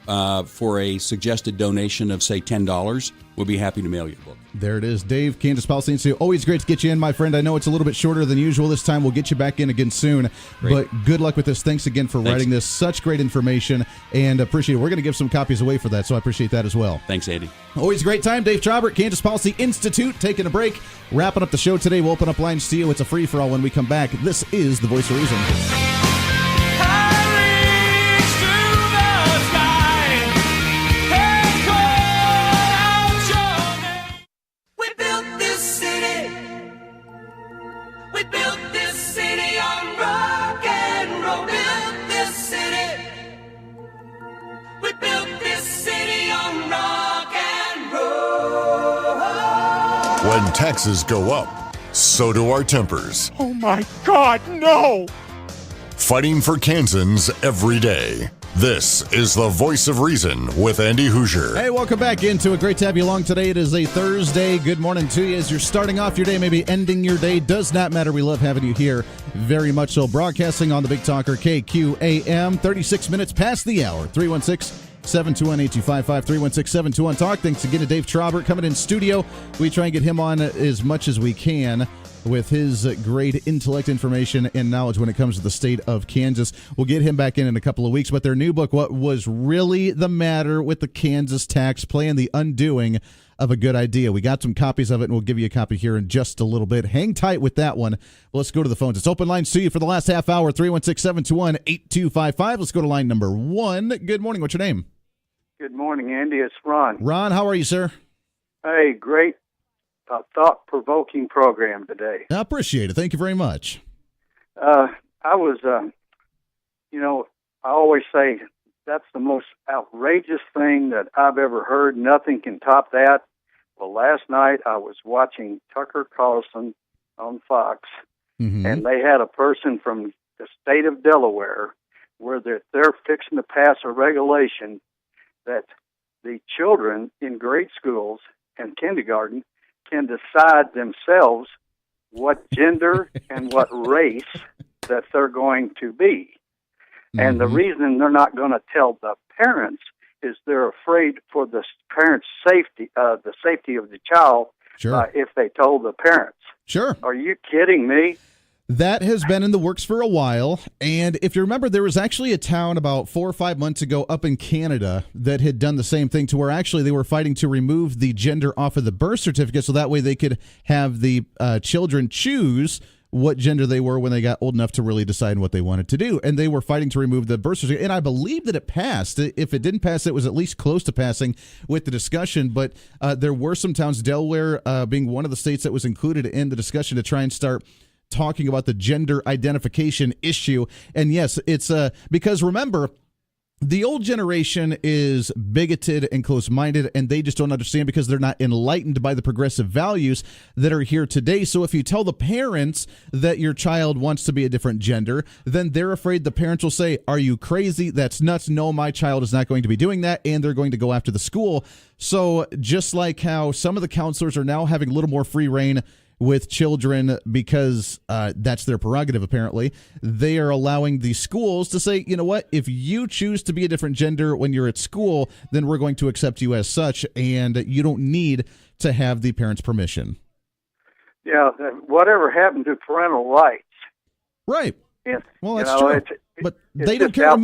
for a suggested donation of, say, $10, we'll be happy to mail you a book. There it is, Dave, Kansas Policy Institute. Always great to get you in, my friend. I know it's a little bit shorter than usual this time. We'll get you back in again soon. Great. But good luck with this. Thanks again for writing this. Such great information, and appreciate it. We're going to give some copies away for that, so I appreciate that as well. Thanks, Andy. Always a great time. Dave Trabert, Kansas Policy Institute, taking a break. Wrapping up the show today. We'll open up lines to you. It's a free-for-all when we come back. This is The Voice of Reason. When taxes go up, so do our tempers. Oh my God, no! Fighting for Kansans every day. This is the Voice of Reason with Andy Hoosier. Hey, welcome back into it. Great to have you along today. It is a Thursday. Good morning to you as you're starting off your day, maybe ending your day. Does not matter. We love having you here. Very much so. Broadcasting on the Big Talker KQAM. 36 minutes past the hour. 316-721-8255, 316-721-TALK. Thanks again to Dave Trabert coming in studio. We try and get him on as much as we can with his great intellect, information, and knowledge when it comes to the state of Kansas. We'll get him back in a couple of weeks, but their new book, What Was Really the Matter with the Kansas Tax Plan, The Undoing of a Good Idea. We got some copies of it, and we'll give you a copy here in just a little bit. Hang tight with that one. Let's go to the phones. It's open lines to you for the last half hour, 316-721-8255. Let's go to line number one. Good morning. What's your name? Good morning, Andy. It's Ron. Ron, how are you, sir? Hey, great thought-provoking program today. I appreciate it. Thank you very much. I was, I always say that's the most outrageous thing that I've ever heard. Nothing can top that. Well, last night I was watching Tucker Carlson on Fox, and they had a person from the state of Delaware where they're fixing to pass a regulation that the children in grade schools and kindergarten can decide themselves what gender and what race that they're going to be. And the reason they're not going to tell the parents is they're afraid for the parents' safety, the safety of the child, if they told the parents. Sure. Are you kidding me? That has been in the works for a while, and if you remember, there was actually a town about 4 or 5 months ago up in Canada that had done the same thing, to where actually they were fighting to remove the gender off of the birth certificate so that way they could have the children choose what gender they were when they got old enough to really decide what they wanted to do. And they were fighting to remove the birth certificate, and I believe that it passed. If it didn't pass, it was at least close to passing with the discussion, but there were some towns, Delaware being one of the states that was included in the discussion, to try and start talking about the gender identification issue. And yes, it's because remember, the old generation is bigoted and close-minded, and they just don't understand because they're not enlightened by the progressive values that are here today. So if you tell the parents that your child wants to be a different gender, then they're afraid the parents will say, "Are you crazy? That's nuts. No, my child is not going to be doing that," and they're going to go after the school. So just like how some of the counselors are now having a little more free reign with children because that's their prerogative, apparently, they are allowing the schools to say, you know what, if you choose to be a different gender when you're at school, then we're going to accept you as such, and you don't need to have the parents' permission. Yeah, whatever happened to parental rights? Right. Yes. Well, that's true. But they don't care.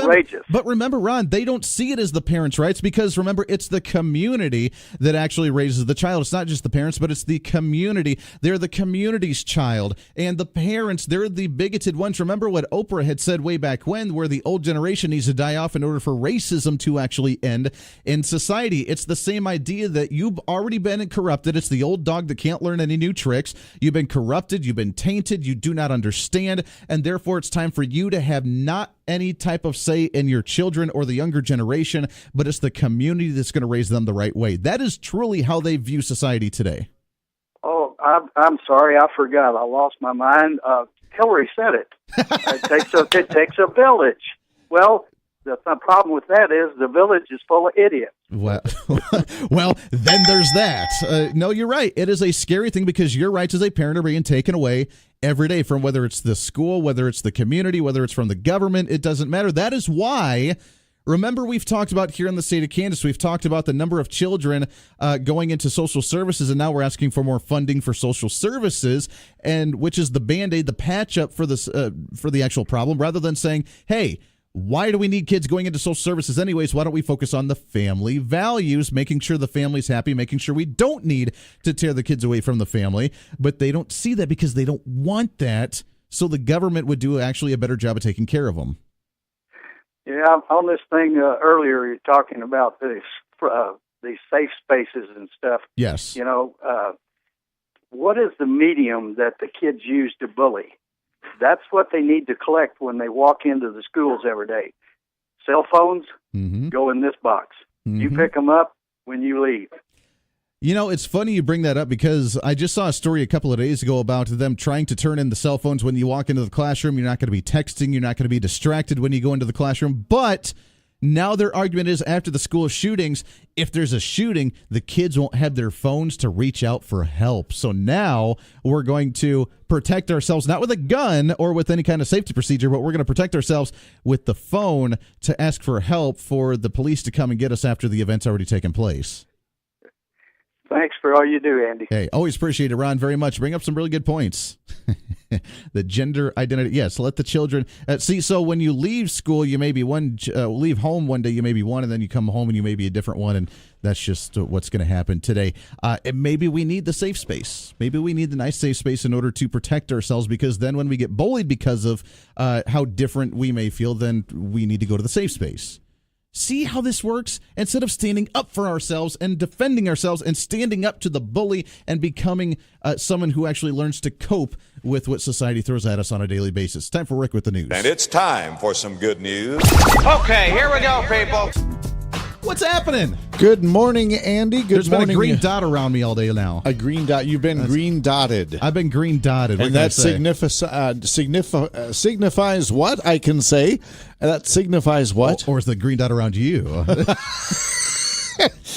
Remember, Ron, they don't see it as the parents' rights because, remember, it's the community that actually raises the child. It's not just the parents, but it's the community. They're the community's child. And the parents, they're the bigoted ones. Remember what Oprah had said way back when, where the old generation needs to die off in order for racism to actually end in society. It's the same idea that you've already been corrupted. It's the old dog that can't learn any new tricks. You've been corrupted. You've been tainted. You do not understand. And therefore, it's time for you to have not any type of say in your children or the younger generation, but it's the community that's going to raise them the right way. That is truly how they view society today. Oh, I'm sorry, I forgot. I lost my mind. Hillary said it. It takes a village. Well, the problem with that is the village is full of idiots. Well, then there's that. No, you're right. It is a scary thing because your rights as a parent are being taken away every day from whether it's the school, whether it's the community, whether it's from the government. It doesn't matter. That is why, remember, we've talked about here in the state of Kansas, we've talked about the number of children going into social services, and now we're asking for more funding for social services, and which is the Band-Aid, the patch-up for the actual problem, rather than saying, hey, why do we need kids going into social services anyways? Why don't we focus on the family values, making sure the family's happy, making sure we don't need to tear the kids away from the family? But they don't see that because they don't want that. So the government would do actually a better job of taking care of them. Yeah, on this thing earlier, you're talking about these safe spaces and stuff. Yes. You know, what is the medium that the kids use to bully? That's what they need to collect when they walk into the schools every day. Cell phones go in this box. You pick them up when you leave. You know, it's funny you bring that up because I just saw a story a couple of days ago about them trying to turn in the cell phones when you walk into the classroom. You're not going to be texting. You're not going to be distracted when you go into the classroom. But now their argument is after the school shootings, if there's a shooting, the kids won't have their phones to reach out for help. So now we're going to protect ourselves, not with a gun or with any kind of safety procedure, but we're going to protect ourselves with the phone to ask for help for the police to come and get us after the event's already taken place. Thanks for all you do, Andy. Hey, always appreciate it, Ron, very much. Bring up some really good points. The gender identity. Yes, let the children see. So when you leave school, you may be one, leave home one day, you may be one, and then you come home and you may be a different one. And that's just what's going to happen today. And maybe we need the safe space. Maybe we need the nice safe space in order to protect ourselves, because then when we get bullied because of how different we may feel, then we need to go to the safe space. See how this works? Instead of standing up for ourselves and defending ourselves and standing up to the bully and becoming someone who actually learns to cope with what society throws at us on a daily basis. Time for Rick with the news. And it's time for some good news. Okay, here we go, people. What's happening? Good morning, Andy. There's been a green dot around me all day now. A green dot. You've been green dotted. I've been green dotted. And that signifies what, I can say? That signifies what? Or is the green dot around you?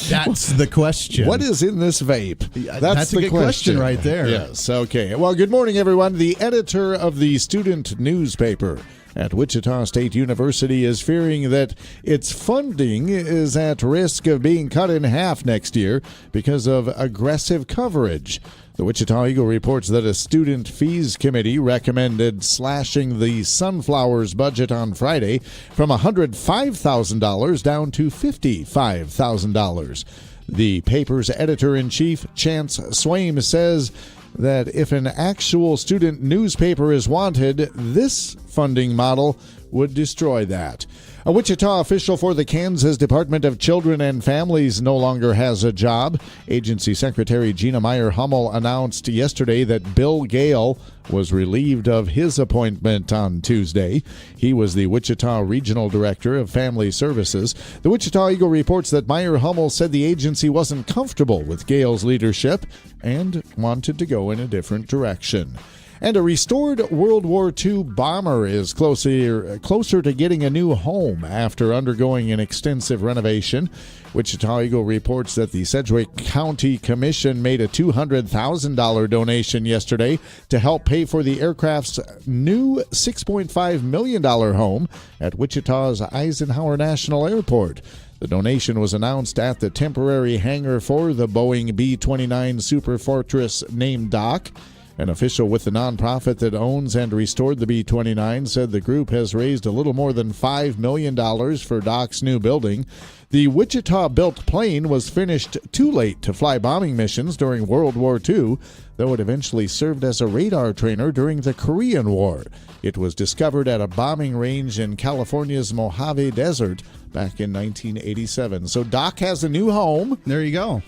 That's the question. What is in this vape? That's a good question right there. Yes, okay. Well, good morning, everyone. The editor of the student newspaper at Wichita State University is fearing that its funding is at risk of being cut in half next year because of aggressive coverage. The Wichita Eagle reports that a student fees committee recommended slashing the Sunflowers budget on Friday from $105,000 down to $55,000. The paper's editor-in-chief, Chance Swaim, says that if an actual student newspaper is wanted, this funding model would destroy that. A Wichita official for the Kansas Department of Children and Families no longer has a job. Agency Secretary Gina Meyer-Hummel announced yesterday that Bill Gale was relieved of his appointment on Tuesday. He was the Wichita Regional Director of Family Services. The Wichita Eagle reports that Meyer-Hummel said the agency wasn't comfortable with Gale's leadership and wanted to go in a different direction. And a restored World War II bomber is closer to getting a new home after undergoing an extensive renovation. Wichita Eagle reports that the Sedgwick County Commission made a $200,000 donation yesterday to help pay for the aircraft's new $6.5 million home at Wichita's Eisenhower National Airport. The donation was announced at the temporary hangar for the Boeing B-29 Superfortress named Doc. An official with the nonprofit that owns and restored the B-29 said the group has raised a little more than $5 million for Doc's new building. The Wichita-built plane was finished too late to fly bombing missions during World War II, though it eventually served as a radar trainer during the Korean War. It was discovered at a bombing range in California's Mojave Desert back in 1987. So Doc has a new home. There you go.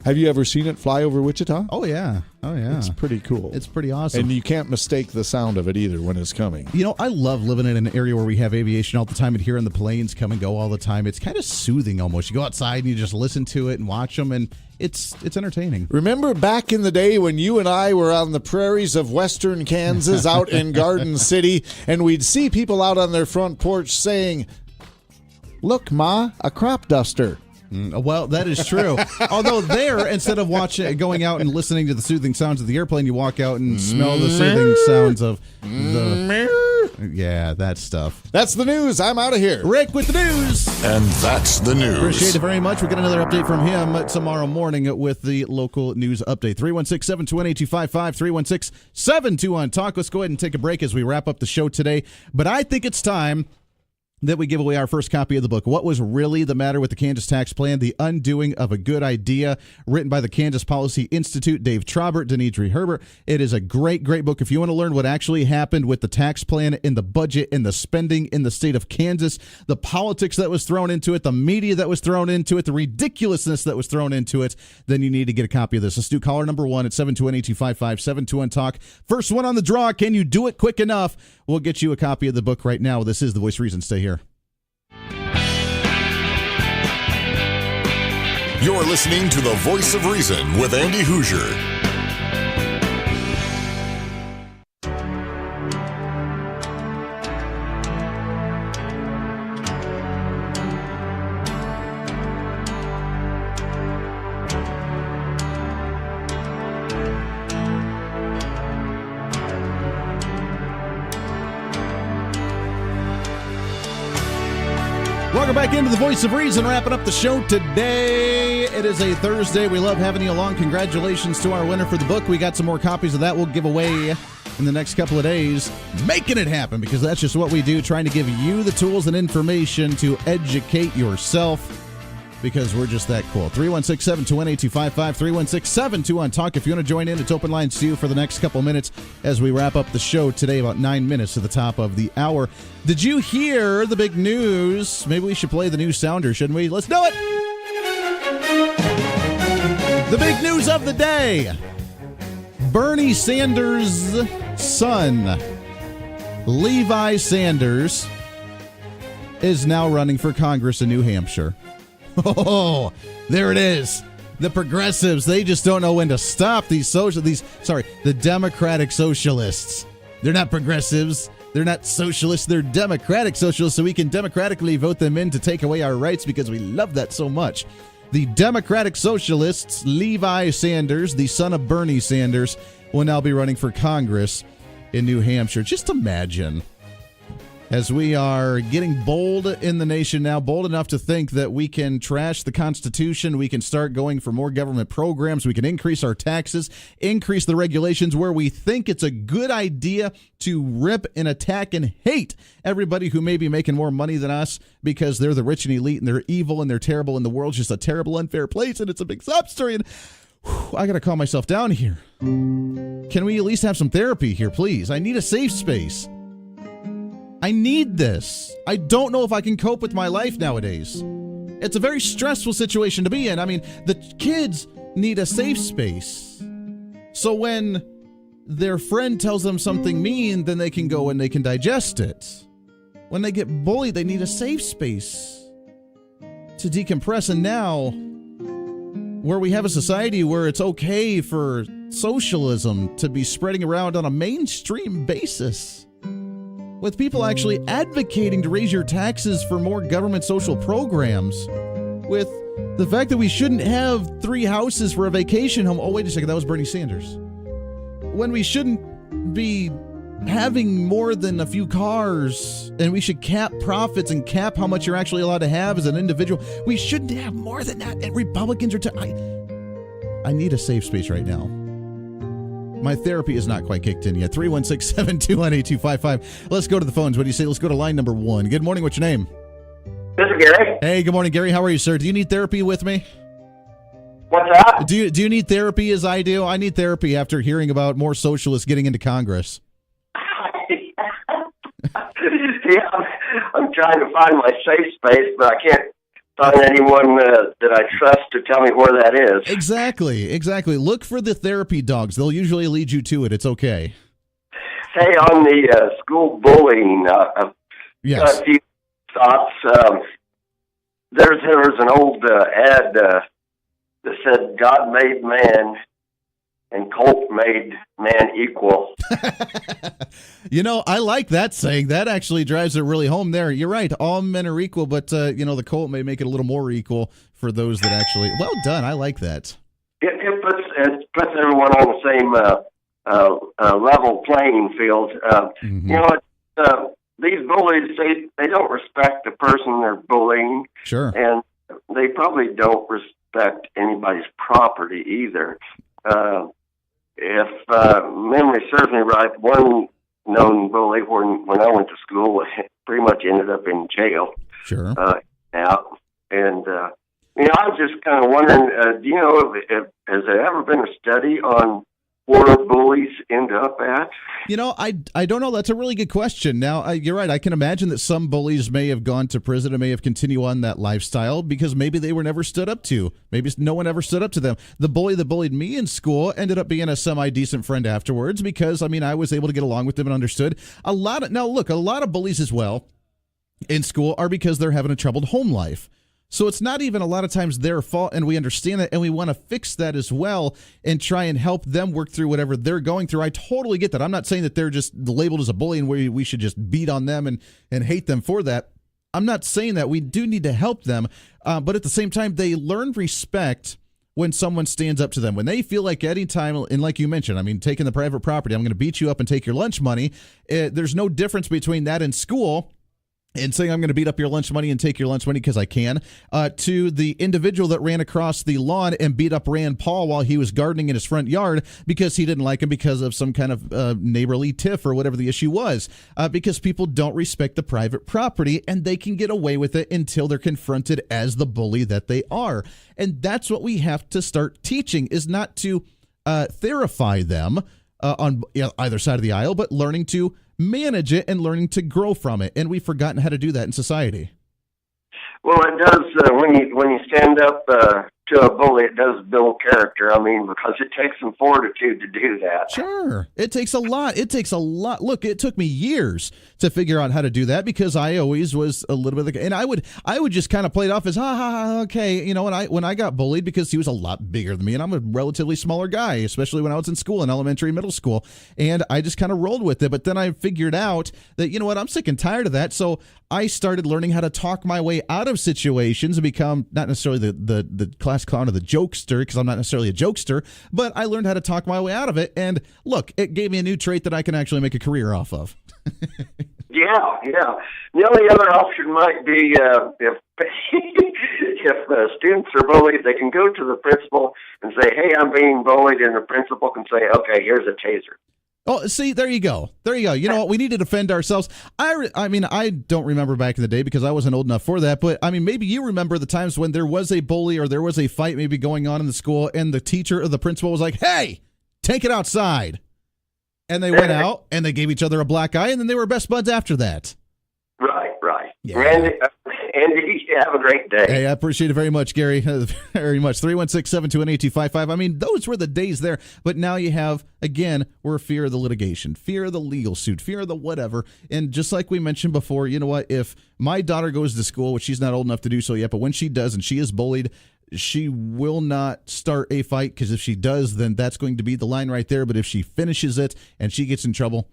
Have you ever seen it fly over Wichita? Oh, yeah. Oh, yeah. It's pretty cool. It's pretty awesome. And you can't mistake the sound of it either when it's coming. You know, I love living in an area where we have aviation all the time and hearing the planes come and go all the time. It's kind of soothing almost. You go outside and you just listen to it and watch them, and it's entertaining. Remember back in the day when you and I were on the prairies of western Kansas out in Garden City, and we'd see people out on their front porch saying, "Look, Ma, a crop duster." Well, that is true. Although there, instead of going out and listening to the soothing sounds of the airplane, you walk out and smell the soothing sounds of that stuff. That's the news. I'm out of here. Rick with the news. And that's the news. Appreciate it very much. We'll get another update from him tomorrow morning with the local news update. 316-721-8255, 316-721-TALK. Let's go ahead and take a break as we wrap up the show today. But I think it's time that we give away our first copy of the book, What Was Really the Matter with the Kansas Tax Plan? The Undoing of a Good Idea, written by the Kansas Policy Institute, Dave Trabert, Denidre Herbert. It is a great, great book. If you want to learn what actually happened with the tax plan, in the budget, in the spending in the state of Kansas, the politics that was thrown into it, the media that was thrown into it, the ridiculousness that was thrown into it, then you need to get a copy of this. Let's do caller number 1 at 721-8255, 721-TALK. First one on the draw. Can you do it quick enough? We'll get you a copy of the book right now. This is The Voice of Reason. Stay here. You're listening to The Voice of Reason with Andy Hoosier. Welcome back into the Voice of Reason, wrapping up the show today. It is a Thursday. We love having you along. Congratulations to our winner for the book. We got some more copies of that we'll give away in the next couple of days, making it happen, because that's just what we do, trying to give you the tools and information to educate yourself, because we're just that cool. 316-721-8255, 316-721-TALK. If you want to join in, it's open lines to you for the next couple minutes as we wrap up the show today, about 9 minutes to the top of the hour. Did you hear the big news? Maybe we should play the news sounder, shouldn't we? Let's do it! The big news of the day. Bernie Sanders' son, Levi Sanders, is now running for Congress in New Hampshire. Oh, there it is. The progressives, they just don't know when to stop. The Democratic socialists. They're not progressives. They're not socialists. They're Democratic socialists, so we can democratically vote them in to take away our rights because we love that so much. The Democratic socialists, Levi Sanders, the son of Bernie Sanders, will now be running for Congress in New Hampshire. Just imagine as we are getting bold in the nation now, bold enough to think that we can trash the Constitution, we can start going for more government programs, we can increase our taxes, increase the regulations where we think it's a good idea to rip and attack and hate everybody who may be making more money than us because they're the rich and elite and they're evil and they're terrible and the world's just a terrible, unfair place and it's a big sob story. And I got to calm myself down here. Can we at least have some therapy here, please? I need a safe space. I need this. I don't know if I can cope with my life nowadays. It's a very stressful situation to be in. I mean, the kids need a safe space. So when their friend tells them something mean, then they can go and they can digest it. When they get bullied, they need a safe space to decompress. And now, where we have a society where it's okay for socialism to be spreading around on a mainstream basis, with people actually advocating to raise your taxes for more government social programs, with the fact that we shouldn't have 3 houses for a vacation home. Oh, wait a second, that was Bernie Sanders. When we shouldn't be having more than a few cars, and we should cap profits and cap how much you're actually allowed to have as an individual. We shouldn't have more than that, and Republicans are I need a safe space right now. My therapy is not quite kicked in yet. 316-721-8255. Let's go to the phones. What do you say? Let's go to line number 1. Good morning. What's your name? This is Gary. Hey, good morning, Gary. How are you, sir? Do you need therapy with me? What's that? Do you need therapy as I do? I need therapy after hearing about more socialists getting into Congress. Yeah, I'm trying to find my safe space, but I can't find anyone that I trust to tell me where that is. Exactly. Look for the therapy dogs. They'll usually lead you to it. It's okay. Hey, on the school bullying, yes. A few thoughts. There was an old ad that said, God made man and Colt made man equal. I like that saying. That actually drives it really home there. You're right. All men are equal, but, the Colt may make it a little more equal for those that actually... Well done. I like that. It puts everyone on the same level playing field. These bullies, they don't respect the person they're bullying. Sure. And they probably don't respect anybody's property either. If memory serves me right, one known bully when I went to school pretty much ended up in jail. Sure. Out. And, I was just kind of wondering, do you know, has there ever been a study on where bullies end up at? I don't know. That's a really good question. Now, you're right. I can imagine that some bullies may have gone to prison and may have continued on that lifestyle because maybe they were never stood up to. Maybe no one ever stood up to them. The bully that bullied me in school ended up being a semi-decent friend afterwards because, I was able to get along with them and understood. A lot of bullies as well in school are because they're having a troubled home life. So it's not even a lot of times their fault, and we understand that, and we want to fix that as well and try and help them work through whatever they're going through. I totally get that. I'm not saying that they're just labeled as a bully and we should just beat on them and hate them for that. I'm not saying that. We do need to help them, but at the same time, they learn respect when someone stands up to them. When they feel like any time, and like you mentioned, taking the private property, I'm going to beat you up and take your lunch money. There's no difference between that and school. And saying I'm going to beat up your lunch money and take your lunch money because I can, to the individual that ran across the lawn and beat up Rand Paul while he was gardening in his front yard because he didn't like him because of some kind of neighborly tiff or whatever the issue was, because people don't respect the private property and they can get away with it until they're confronted as the bully that they are. And that's what we have to start teaching, is not to terrify them on either side of the aisle, but learning to manage it and learning to grow from it. And we've forgotten how to do that in society. Well, it does, when you stand up to a bully, it does build character. Because it takes some fortitude to do that. Sure. It takes a lot. Look, it took me years to figure out how to do that because I always was a little bit, and I would just kind of play it off as, okay. When I got bullied because he was a lot bigger than me and I'm a relatively smaller guy, especially when I was in school, in elementary, middle school. And I just kind of rolled with it. But then I figured out that, I'm sick and tired of that. So I started learning how to talk my way out of situations and become not necessarily the class clown or the jokester, because I'm not necessarily a jokester, but I learned how to talk my way out of it. And look, it gave me a new trait that I can actually make a career off of. Yeah. The only other option might be if if students are bullied, they can go to the principal and say, "Hey, I'm being bullied," and the principal can say, "Okay, here's a taser." Oh, see, there you go. You know what? We need to defend ourselves. I mean, I don't remember back in the day because I wasn't old enough for that. But, I mean, maybe you remember the times when there was a bully or there was a fight maybe going on in the school and the teacher or the principal was like, "Hey, take it outside." And they went out and they gave each other a black eye and then they were best buds after that. Right. Yeah. Andy, have a great day. Hey, I appreciate it very much, Gary. Very much. 316-721-8255. I mean, those were the days there. But now you have, again, we're fear of the litigation, fear of the legal suit, fear of the whatever. And just like we mentioned before, you know what? If my daughter goes to school, which she's not old enough to do so yet, but when she does and she is bullied, she will not start a fight, because if she does, then that's going to be the line right there. But if she finishes it and she gets in trouble,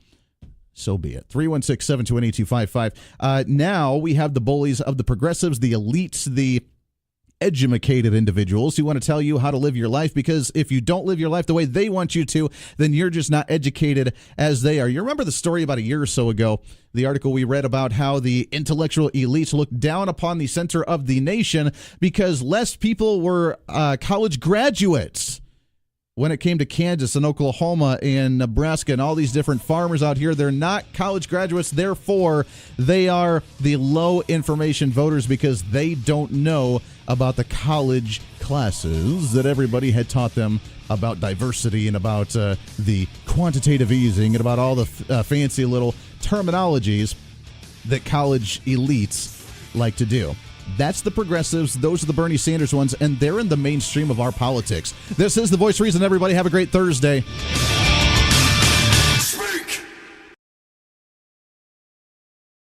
so be it. 316-721-8255. Now we have the bullies of the progressives, the elites, the educated individuals who want to tell you how to live your life, because if you don't live your life the way they want you to, then you're just not educated as they are. You remember the story about a year or so ago, the article we read about how the intellectual elites looked down upon the center of the nation because less people were college graduates. When it came to Kansas and Oklahoma and Nebraska and all these different farmers out here, they're not college graduates. Therefore, they are the low information voters because they don't know about the college classes that everybody had taught them about diversity and about the quantitative easing and about all the fancy little terminologies that college elites like to do. That's the progressives. Those are the Bernie Sanders ones, and they're in the mainstream of our politics. This is The Voice of Reason, everybody. Have a great Thursday.